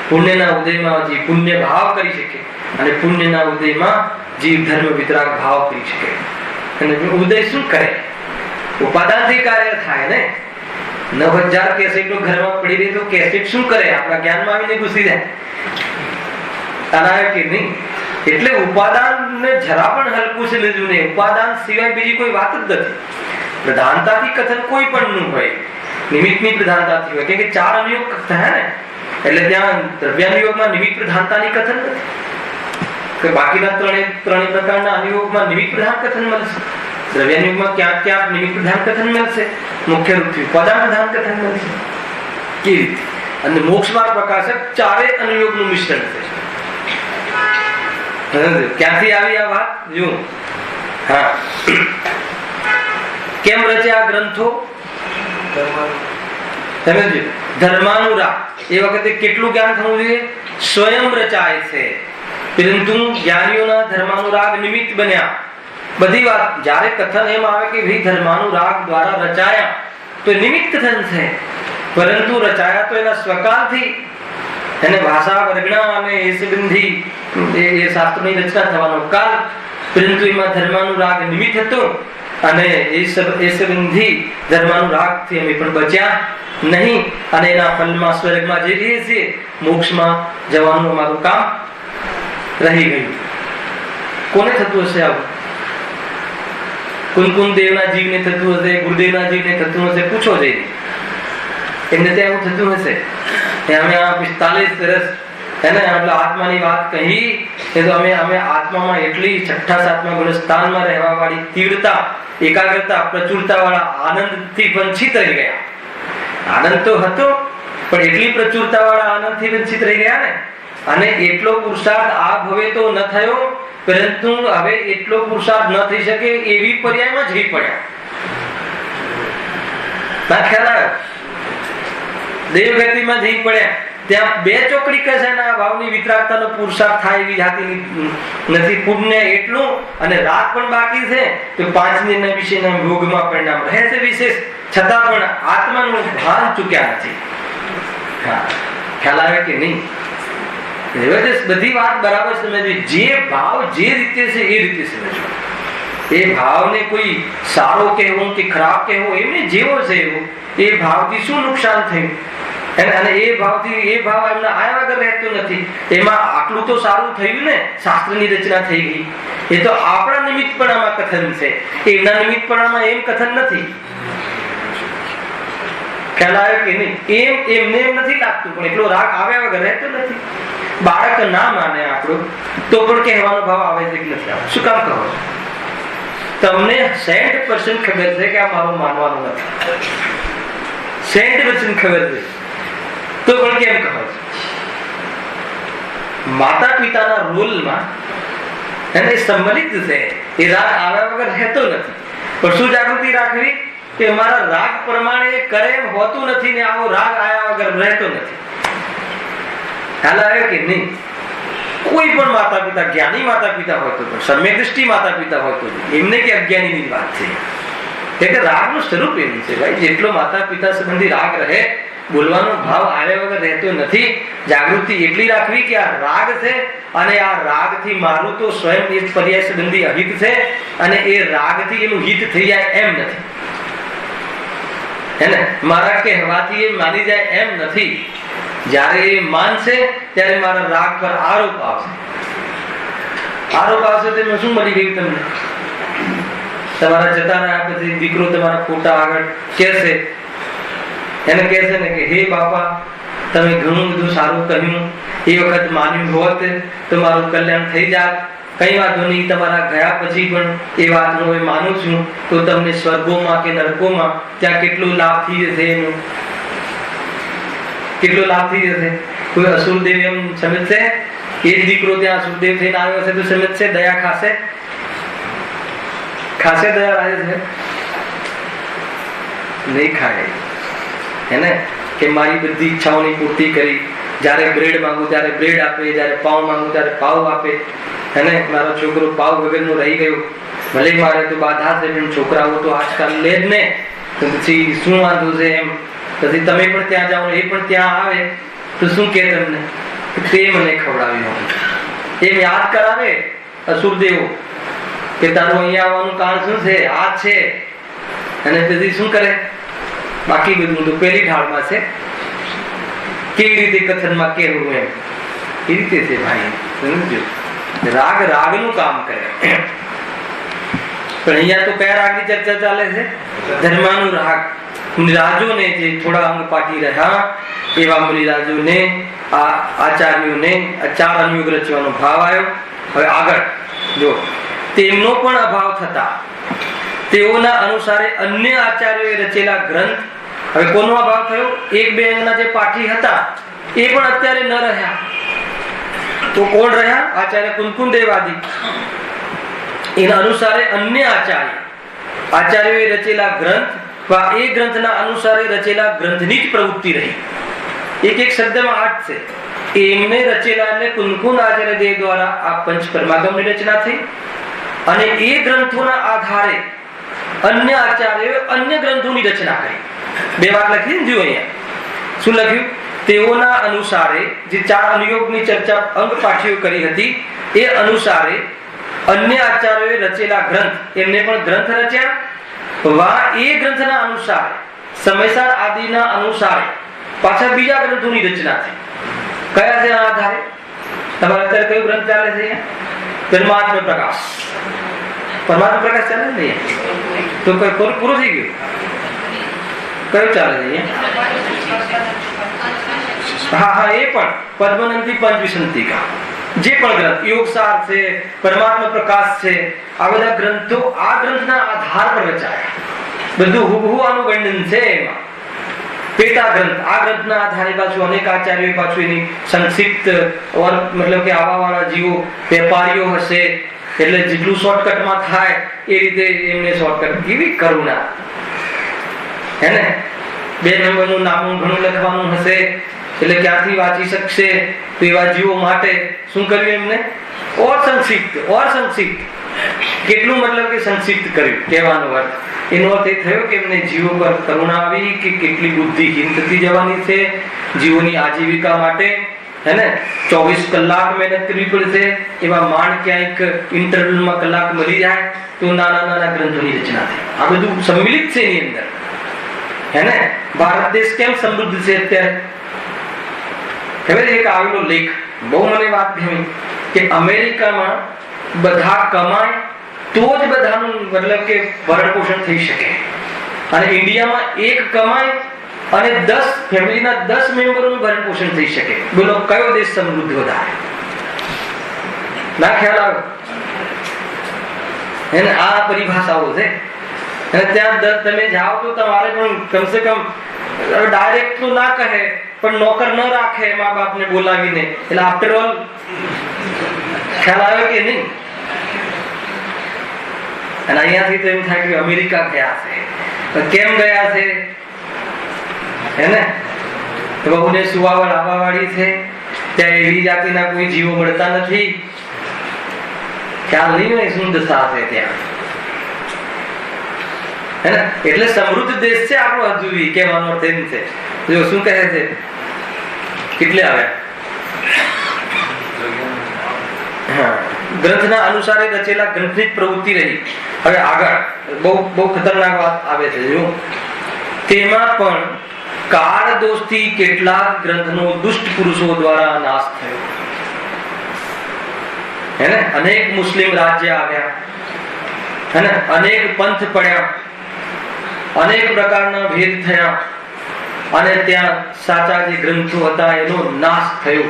પુણ્યના ઉદયમાં જે પુણ્ય ભાવ કરી શકે, અને પુણ્યના ઉદયમાં જીવ ધર્મ વિતરાગ ભાવ કરી શકે. અને ઉદય શું કરે? ઉપાદાનથી કાર્ય થાય ને. 9,000 કેસેટો ઘરમાં પડી રહી તો કેસેટ શું કરે? આપણા જ્ઞાનમાં આવીને ઘૂસી જાય. કે નહીં. એટલે ઉપાદાનને જરા પણ હલકું છે લીધું નહીં. ઉપાદાન સિવાય બીજી કોઈ વાત જ નથી. પ્રધાનતાથી કથન કોઈ પણ નું હોય, નિમિત્તની પ્રધાનતાથી હોય, કે 4 અનુયોગ થયા ને, એટલે ત્યાં દ્રવ્યાનુયોગમાં નિમિત્ત પ્રધાનતાની કથન નથી. કે બાકીના ત્રણેય પ્રકારના અનુયોગમાં નિમિત્ત પ્રધાન કથન મળશે. દ્રવ્યાનુયોગમાં ક્યાંક નિમિત્ત પ્રધાન કથન મળશે, મુખ્ય રૂપથી ઉપાદાન પ્રધાન કથન મળશે. કેવી રીતે? અને મોક્ષ માર્ગ પ્રકાશક 4 અનુયોગનું મિશ્રણ છે. ક્યાંથી આવી આ વાત? જો હા, કેમ રચ્યા ગ્રંથો? સમજ્યું? ધર્માનુરાગ. એ વખતે કેટલું જ્ઞાન થવું જોઈએ? સ્વયં રચાય છે, પરંતુ જ્ઞાનીઓના ધર્માનુરાગ નિમિત્ત બન્યા. બધી વાત જ્યારે કથન એમ આવે કે ભાઈ ધર્માનુરાગ દ્વારા રચાયા તો નિમિત્ત કથન છે, પરંતુ રચાયા તો એના સ્વકાલથી, એને ભાષા વર્ગણા અને એ સંબંધી એ શાસ્ત્રોની રચના થવાનો કાલ, પરંતુ એમાં ધર્માનુરાગ નિમિત્ત હતો અને એ સંબંધી ધર્માનુરાગથી અમે પણ બચ્યા નહીં. અને એના ફલમાં સ્વર્ગમાં જઈએ છીએ, મોક્ષમાં જવાનું અમારું કામ રહી ગયું. કોને થતું હશે આવું? કુન દેવના જીવને થતું હશે, ગુરુદેવના જીવને થતું હશે? પૂછો જઈને. એમને ત્યાં એવું થતું હશે. અમે આ 45 વર્ષ એને એટલે આત્માની વાત કહી એ તો અમે આત્મામાં એટલી 6ઠા 7મા ગુણ સ્થાનમાં રહેવા વાળી તીવ્રતા, એકાગ્રતા, પ્રચુરતા વાળા આનંદથી વંચિત રહી ગયા. આનંદ તો હતો, પણ એટલી પ્રચુરતા વાળા આનંદથી વંચિત રહી ગયા ને. અને એટલો પુરુષાર્થ આ ભવે તો ન થયો, પરંતુ હવે એટલો પુરુષાર્થ ન થઈ શકે એવી પર્યાયમાં જઈ પડ્યા. ના ખ્યાલ આવ્યો? દેવગતિમાં જઈ પડ્યા. ત્યાં 2 ચોકડી કસાના ભાવની વિતરાગતાનો પુરુષાર્થ થાય એવી જાતિની નથી. પુણ્ય એટલું અને રાત પણ બાકી છે તો 5 દિનના વિશેના ભોગમાં પરિણામ રહે છે વિશેષ, છતાં પણ આત્માનું ભાન ચૂક્યા નથી. હા, ખ્યાલ આવે કે નહીં? બધી વાત બરાબર સમજવી. જે ભાવ જે રીતે છે એ રીતે સમજવો. એ ભાવને કોઈ સારો કહેવો કે ખરાબ કહેવો એમને જેવો છે એવો, એ ભાવથી શું નુકસાન થયું? અને એ ભાવથી એ ભાવ એમના આયા વગર રહેતો નથી. એમાં આટલું તો સારું થયું ને, શાસ્ત્રની રચના થઈ ગઈ. એ તો આપણા નિમિત્તપણામાં કથન છે, એમના નિમિત્તપણામાં એમ કથન નથી. ખ્યાલ આવ્યો કે નહીં? એમને એમ નથી લાગતું, પણ એટલો રાગ આવ્યા વગર રહેતો નથી. બાળક ના માને આપણું તો પણ કહેવાનો ભાવ આવે છે કે નથી આવે. શું કામ કહો છો? તમને 100% ખબર છે કે આ મારું માનવાનું નથી, 100% ખબર છે, તો પણ કેમ કહો છો? માતા પિતાના રોલમાં એને સંમલિત છે, એ રાગ આવ્યા વગર રહેતો નથી. પણ શું જાગૃતિ રાખવી કે મારા રાગ પ્રમાણે કરે એમ હોતું નથી ને આવો રાગ આવ્યા વગર રહેતો નથી. ખ્યાલ આવ્યો કે નહીં? કોઈ પણ માતા પિતા, જ્ઞાની માતા પિતા હોય તો, સમ્યક દ્રષ્ટિ માતા પિતા હોય તો, એમને કે અજ્ઞાનીની વાત છે. એટલે રાગનું સ્વરૂપ એવું છે ભાઈ, જેટલો માતા પિતા સંબંધી રાગ રહે, બોલવાનો ભાવ આવ્યા વગર રહેતો નથી. જાગૃતિ એટલી રાખવી કે આ રાગ છે અને આ રાગથી મારું તો સ્વયં એ પર્યાય સંબંધી અહિત છે અને એ રાગથી એનું હિત થઈ જાય એમ નથી, હે ને? મારા કહેવાથી એ માની જાય એમ નથી. જ્યારે એ માનશે ત્યારે મારા રાગ પર આરોપ આવશે. આરોપ આવશે તો શું મળી ગયું તમને? તમારા જતા રહ્યા પછી દીકરો તમારા ખોટા આગળ કહેશે, એને કહેશે ને કે હે બાપા, તમે ઘણું બધું સારું કહ્યું, એ વખત માન્યું હોત તો મારું કલ્યાણ થઈ જાત. કઈ વાંધો નહીં, તમારા ગયા પછી પણ એ વાત હું માનું છું, તો તમને સ્વર્ગોમાં કે નરકોમાં ત્યાં કેટલો લાભ થઈ જશે, એનો કેટલો લાભ થઈ જશે. કોઈ અસુરદેવ એમ સમજશે? એ દીકરો ત્યાં અસુરદેવ થઈને આવ્યો છે તો સમજશે દયા ખાશે? ખાશે દયા રહે છે? નહીં ખાય, હે ને? કે મારી બધી ઈચ્છાઓની પૂર્તિ કરી, જ્યારે બ્રેડ માંગુ ત્યારે બ્રેડ આપે, જ્યારે પાવ માંગુ ત્યારે પાવ આપે, હે ને? મારો છોકરો પાવ વગરનો રહી ગયો, ભલે મારે તો બાધા છે પણ છોકરાઓ તો આજકાલ લે જ ને, તો પછી શું વાંધો છે એમ. પછી તમે પણ ત્યાં જાઓ, એ પણ ત્યાં આવે તો શું કે તમને? તે મને ખવડાવ્યું, એમ યાદ કરાવે અસુરદેવો કે તારું અહીંયા આવવાનું કારણ શું છે, આ છે. અને પછી શું કરે? બાકી બધું તો પેલી ઢાળમાં છે. કેવી રીતે કથનમાં કહેવું એમ, એ રીતે છે ભાઈ, સમજો? રાગ રાગનું કામ કરે. પણ અહીંયા તો કયા રાગની ચર્ચા ચાલે છે? ધર્માનું રાગ. મુનિરાજોને જે થોડા અંગ પાટી રહ્યા એવા મુનિરાજોને, આ આચાર્યોને ચાર અનુયોગ રચવાનો ભાવ આવ્યો. હવે આગળ જો, તેમનો પણ અભાવ થતા તેઓના અનુસારે અન્ય આચાર્યોએ રચેલા ગ્રંથ. હવે કોનો અભાવ થયો? એક બે અંગના જે પાઠી હતા એ પણ અત્યારે ન રહ્યા. તો કોણ રહ્યા? આચાર્ય કુંકુદેવ આદિ. એના અનુસારે અન્ય આચાર્યોએ રચેલા ગ્રંથ, એ ગ્રંથના અનુસારે રચેલા ગ્રંથની જ પ્રવૃત્તિ રહી. એક એક શબ્દમાં આઠ છે. એમને રચેલા એટલે કુંકુન આચાર્ય દેવ દ્વારા આ પંચ પરમાગમની રચના થઈ અને એ ગ્રંથોના આધારે અન્ય આચાર્યોએ અન્ય ગ્રંથોની રચના કરી. બે વાત લખી ને, જો અહીંયા શું લખ્યું? તેઓના અનુસારે જે ચાર અનુયોગની ચર્ચા અંગ પાઠીઓ કરી હતી, એ અનુસારે અન્ય આચાર્યોએ રચેલા ગ્રંથ, એમને પણ ગ્રંથ રચ્યા. એ ગ્રંથના અનુસારે સમયસાર આદિના અનુસારે પાછા બીજા ગ્રંથોની રચના થઈ. કયા છે આધારે? તમારે અત્યારે કયું ગ્રંથ ચાલે છે? પરમાત્મ પ્રકાશ. પરમાત્મ પ્રકાશ ચાલે ને? તો પૂરો થઈ ગયો? કયું ચાલે છે? હા હા, એ પણ પદ્મનંદી પંચવિસંતિકા, જે પણ ગ્રંથ યોગસાર છે, પરમાત્મ પ્રકાશ છે, આ બધા ગ્રંથો આ ગ્રંથના આધાર પર રચાયા. બધું હુબહુ આનું વર્ણન છે એમાં. પેટા ગ્રંથ, આ ગ્રંથના આધારે પાછું અનેક આચાર્યોએ પાછું એની સંક્ષિપ્ત મતલબ કે આવા વાળા જીવો વેપારીઓ હશે એટલે જેટલું શોર્ટકટમાં થાય એ રીતે એમને શોર્ટકટ. કેવી કરુણા, હે ને? 2 નંબરનું નામું ઘણું લખવાનું હશે એટલે ક્યાંથી વાંચી શકશે? તો એવા જીવો માટે શું કર્યું એમને? ઓર સંક્ષિપ્ત. કેટલું મતલબ કે સંક્ષિપ્ત કર્યું, કહેવાનો અર્થ. એનો અર્થ એ થયો કે એમને જીવો પર કરુણા આવી કે કેટલી બુદ્ધિહીન થતી જવાની છે જીવોની આજીવિકા માટે, હે ને? 24 કલાક મહેનત કરવી પડશે. એવા માંડ ક્યાંક ઇન્ટરવલમાં કલાક મળી જાય તો નાના નાના ગ્રંથોની રચના થઈ. આ બધું સંમિલિત છે એની અંદર, હે ને? ભારત દેશ કેમ સમૃદ્ધ છે અત્યારે? ખબર એક આવેલો લેખ બહુ મને વાત ગમી કે અમેરિકામાં બધા કમાય તો જ બધાનું મતલબ કે ભરણ પોષણ થઈ શકે, અને ઇન્ડિયામાં એક કમાય અને 10 ફેમિલીના 10 મેમ્બરોનું ભરણ પોષણ થઈ શકે. બોલો કયો દેશ સમૃદ્ધ વધારે? ના ખ્યાલ આવે? એને આ પરિભાષાઓ છે. અને ત્યાં તમે જાઓ તો તમારે પણ કમસે કમ ડાયરેક્ટ તો ના કહે પણ નોકર ન રાખે મા બાપને બોલાવીને. એટલે આફ્ટર ઓલ ખ્યાલ આવે કે નહીં? અને અહીંયાથી તો એમ થાય કે અમેરિકા ગયા છે. કેમ ગયા છે? હેને બહુને સુવાવડ આવાવાળી છે, ત્યાં એવી જાતિના કોઈ જીવો મળતા નથી. ખ્યાલ નહીં હોય શું દશા છે ત્યાં. હેને એટલે સમૃદ્ધ દેશ છે આપણો. હજુ કહેવાનો અર્થ એમ છે. જો શું કહે છે, કેટલે આવે ગ્રંથના અનુસારે રચેલા ગ્રંથની પ્રવૃત્તિ રહી. હવે આગળ બહુ ખતરનાક વાત આવે છે. જો તેમાં પણ કાળ દોષથી કેટલાક ગ્રંથનો દુષ્ટ પુરુષો દ્વારા નાશ થયો. હેને અનેક મુસ્લિમ રાજ્ય આવ્યા, હેને અનેક પંથ પડ્યા, અનેક પ્રકારના ભેદ થયા અને ત્યાં સાચા જે ગ્રંથો હતા એનો નાશ થયો.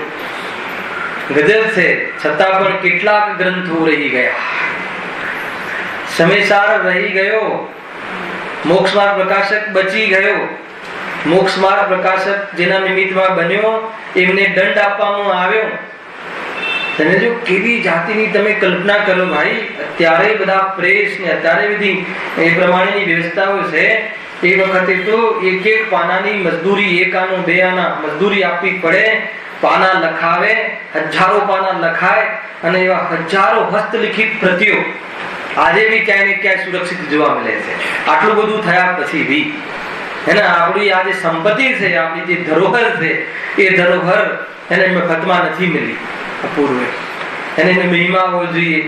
ગજબ છે. છતાં પણ કેટલાક ગ્રંથો રહી ગયા. સમયસાર રહી ગયો. મોક્ષ માર્ગ પ્રકાશક બચી ગયો. મોક્ષ માર્ગ પ્રકાશક જેના નિમિત્તમાં બન્યો એમને દંડ આપવામાં આવ્યો. તમે જો કેવી જાતિની તમે કલ્પના કરો ભાઈ. અત્યારે બધા પ્રેસ ને અત્યારે બધી એ પ્રમાણેની વ્યવસ્થાઓ છે. એ વખતે તો એક એક પાનાની મજદૂરી, એક આનો બે આના મજદૂરી આપવી પડે. પાના લખાવે, હજારો પાના લખાય અને એવા હજારો હસ્તલિખિત પ્રતિઓ આજે બી ક્યાંય ને ક્યાંય સુરક્ષિત જોવા મળે છે. આટલું બધું થયા પછી બી એને આપણી આ જે સંપત્તિ છે, આપણી જે ધરોહર છે, એ ધરોહર એને મફતમાં નથી મળી. અપૂર્વે એને મહિમા હોવો જોઈએ.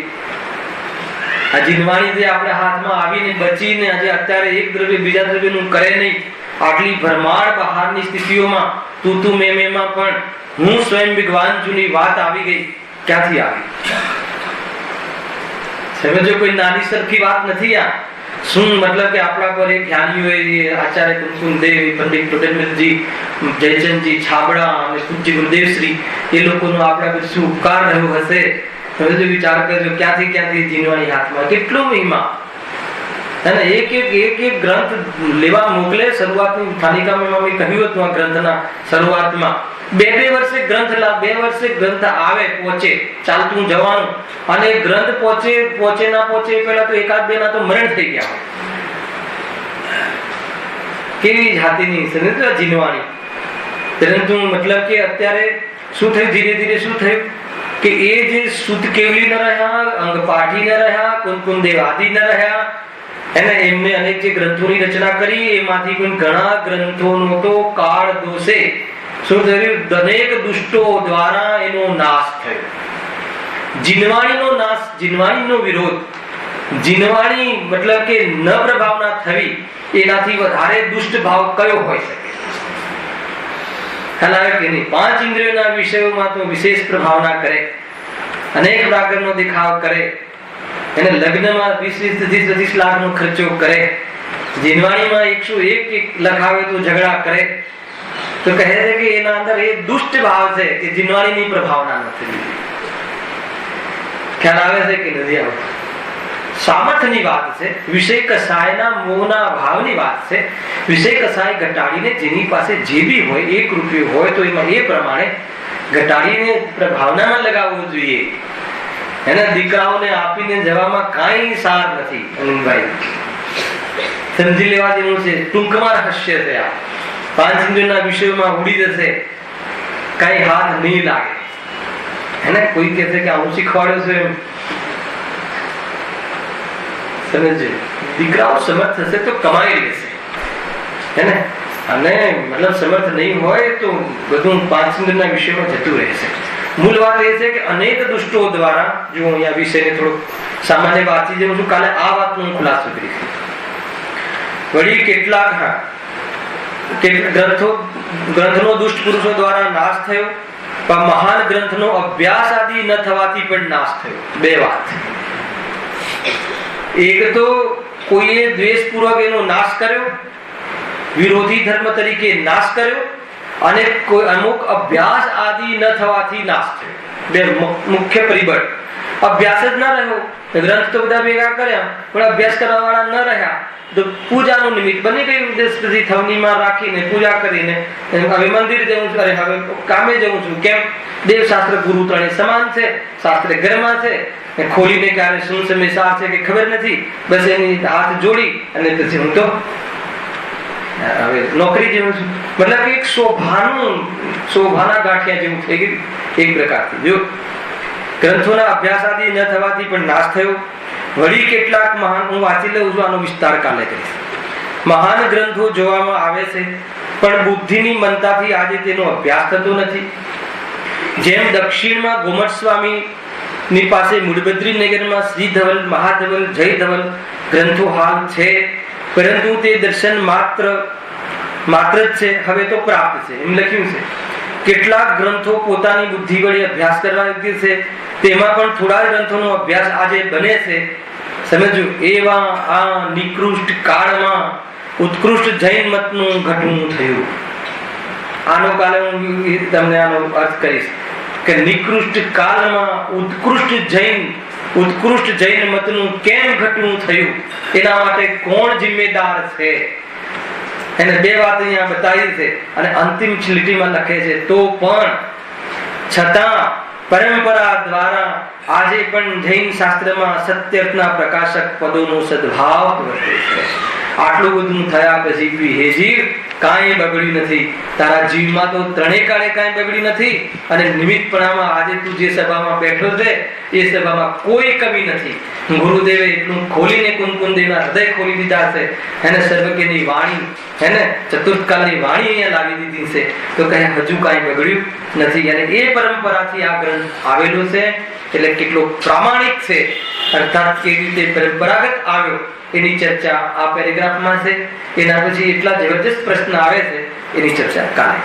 આ જીનવાણી જે આપણે હાથમાં આવીને બચીને આજે અત્યારે એક દ્રવ્ય બીજા દ્રવ્યનું કરે નહીં. આટલી ભરમાર બહારની સ્થિતિઓમાં તું મેમાં પણ હું સ્વયં ભગવાન જુની વાત આવી ગઈ. ક્યાંથી આવી? સમજો કોઈ નાની સરખી વાત નથી આ. શું મતલબ કે આપણા પર એક જ્ઞાનીઓ આચાર્ય કુમકુમદેવ, પંડિત ટોડરમલજી, જયચંદજી છાબડા અને પૂજ્ય ગુરુદેવશ્રી એ લોકોનો આપણા પર શું ઉપકાર રહ્યો હશે. તમે વિચાર કરજો ક્યાંથી ક્યાંથી જીનવાણી હાથમાં કેટલો મહિમા. અને એક ગ્રંથ લેવા મોકલે. શરૂઆતની સ્થાનિકામાં મેં કહ્યું હતું આ ગ્રંથના શરૂઆતમાં 2 વર્ષે ગ્રંથ 2 વર્ષે ગ્રંથ આવે પહોંચે ચાલતું જવાનું. અને ગ્રંથ પહોંચે ના પહોંચે પેલા તો એકાદ બે ના તો મરણ થઈ ગયા. કેવી જાતિની જીનવાણી. પરંતુ મતલબ કે અત્યારે શું થયું, ધીરે ધીરે શું થયું કે એ જે શુદ્ધ કેવલી ન રહ્યા, અંગપાઠી ન રહ્યા, કુમકુમદેવ આદિ ન રહ્યા, એને એમને અનેક જે ગ્રંથોની રચના કરી એમાંથી પણ ઘણા ગ્રંથોનો તો કાળ દોષે શું થયું, અનેક દુષ્ટો દ્વારા એનો નાશ થયો. જીનવાણીનો નાશ, જીનવાણીનો વિરોધ. જીનવાણી મતલબ કે ન પ્રભાવના થવી એનાથી વધારે દુષ્ટ ભાવ કયો હોઈ શકે? ખ્યાલ કે નહીં? 5 ઇન્દ્રિયોના વિષયોમાં તો વિશેષ પ્રભાવના કરે, અનેક પ્રાકરણનો દેખાવ કરે, એને લગ્નમાં 20-30 લાખનો ખર્ચો કરે, જીનવાણીમાં 101 લખાવે તો ઝઘડા કરે. તો કહે છે કે એના અંદર એ દુષ્ટ ભાવ છે કે જીનવાણીની પ્રભાવના નથી. ખ્યાલ આવે છે કે નથી આવતો? સામર્થ્યની વાત છે. વિષય કસાયના મોહના ભાવની વાત છે. વિષય કસાય ઘટાડીને જેની પાસે જે બી હોય 1 રૂપિયો હોય તો એમાં એ પ્રમાણે ઘટાડીને પ્રભાવનામાં લગાવવું જોઈએ. એના દીકરાઓને આપીને જવામાં કાંઈ સાર નથી. અનંતભાઈ સમજી લેવા જેવું છે. ટૂંકમાં રહસ્ય છે આ. 5 ઇન્દ્રિયોના વિષયોમાં ઉડી જશે, કાંઈ હાથ નહીં લાગે. એને કોઈ કહે છે કે આવું શીખવાડ્યું છે એમ. સમજે દીકરાઓ સમર્થ હશે તો કમાઈ લેશે, હેને? અને મતલબ સમર્થ નહીં હોય તો બધું 5 ઇન્દ્રિયોના વિષયમાં જતું રહેશે. મૂળ વાત એ છે કે અનેક દુષ્ટો દ્વારા, જો અહીંયા વિષયને થોડું સામાન્ય વાંચી જઉં છું, કાલે આ વાતનો હું ખુલાસો કરીશ. વળી કેટલાક ગ્રંથનો દુષ્ટ પુરુષો દ્વારા નાશ થયો, પણ મહાન ગ્રંથનો અભ્યાસ આદિ ન થવાથી પણ નાશ થયો. 2 વાત. એક તો કોઈએ દ્વેષપૂર્વક એનો નાશ કર્યો વિરોધી ધર્મ તરીકે નાશ કર્યો અને કોઈ અમુક અભ્યાસ આદિ ન થવાથી નાશ થયો. બે મુખ્ય પરિબળ. અભ્યાસ જ ન રહ્યો, ગ્રંથ તો બધા ભેગા કર્યા પણ અભ્યાસ કરવા વાળા ન રહ્યા તો પૂજાનું નિમિત્ત બની ગયું. ઉદ્દેશ પછી થવનીમાં રાખીને પૂજા કરીને હવે મંદિર જવું છું, અરે હવે કામે જવું છું. કેમ? દેવ શાસ્ત્ર ગુરુ ત્રણે સમાન છે, શાસ્ત્ર ઘરમાં છે, ખોલીને ક્યારે શું સમય સાર છે કે ખબર નથી. બસ એની હાથ જોડી અને પછી હું તો હવે નોકરી જેવું છું. મતલબ કે એક શોભાના ગાંઠિયા જેવું થઈ ગયું એક પ્રકારથી. જો ગ્રંથોના અભ્યાસ આદિ ન થવાથી પણ નાશ થયો. વળી કેટલાક મહાન, હું વાંચી લઉં છું, આનો વિસ્તાર કાલે કરીશ. મહાન ગ્રંથો જોવામાં આવે છે પણ બુદ્ધિની મનતાથી આજે તેનો અભ્યાસ થતો નથી. જેમ દક્ષિણમાં ગોમટ સ્વામી ની પાસે મૂળબદ્રી નગરમાં શ્રી ધવલ, મહાધવલ, જય ધવલ ગ્રંથો હાલ છે પરંતુ તે દર્શન માત્ર જ છે, હવે તો પ્રાપ્ત છે એમ લખ્યું છે. કેટલાક ગ્રંથો પોતાની બુદ્ધિ વડે અભ્યાસ કરવા યોગ્ય છે, તેમાં પણ થોડા ગ્રંથોનો અભ્યાસ આજે બને છે. સમજો, એવા આ નિકૃષ્ટ કાળમાં ઉત્કૃષ્ટ જૈન મતનું ઘટવું થયું. આનો કાલે હું તમને આનો અર્થ કરીશ કે નિકૃષ્ટ કાળમાં ઉત્કૃષ્ટ જૈન મતનું કેમ ઘટવું થયું, એના માટે કોણ જિમ્મેદાર છે. એને બે વાત અહીંયા બતાવી છે અને અંતિમ લીટીમાં લખે છે તો પણ છતાં પરંપરા દ્વારા આજે પણ જૈન શાસ્ત્રમાં સત્યના પ્રકાશક પદોનો સદભાવ વર્તે છે. આટલું બધું થયા પછી હે જીવ કાંઈ બગડ્યું નથી. તારા જીવમાં તો ત્રણેય કાળે કાંઈ બગડ્યું નથી અને નિમિત્તપણામાં આજે તું જે સભામાં બેઠો છે એ સભામાં કોઈ કમી નથી. ગુરુદેવે એટલું ખોલીને કુંકુમદેવના હૃદય ખોલી દીધા છે. એને સર્વજ્ઞની વાણી, એને ચતુર્થકાળની વાણી અહીંયા લાવી દીધી છે તો કહે હજુ કાંઈ બગડ્યું નથી. અને એ પરંપરાથી આ ગ્રંથ આવેલો છે એટલે કેટલો પ્રામાણિક છે, અર્થાત કેવી રીતે પરંપરાગત આવ્યો એની ચર્ચા આ પેરેગ્રાફમાં છે. એના પછી એટલા જબરજસ્ત પ્રશ્ન આવે છે એની ચર્ચા કાલે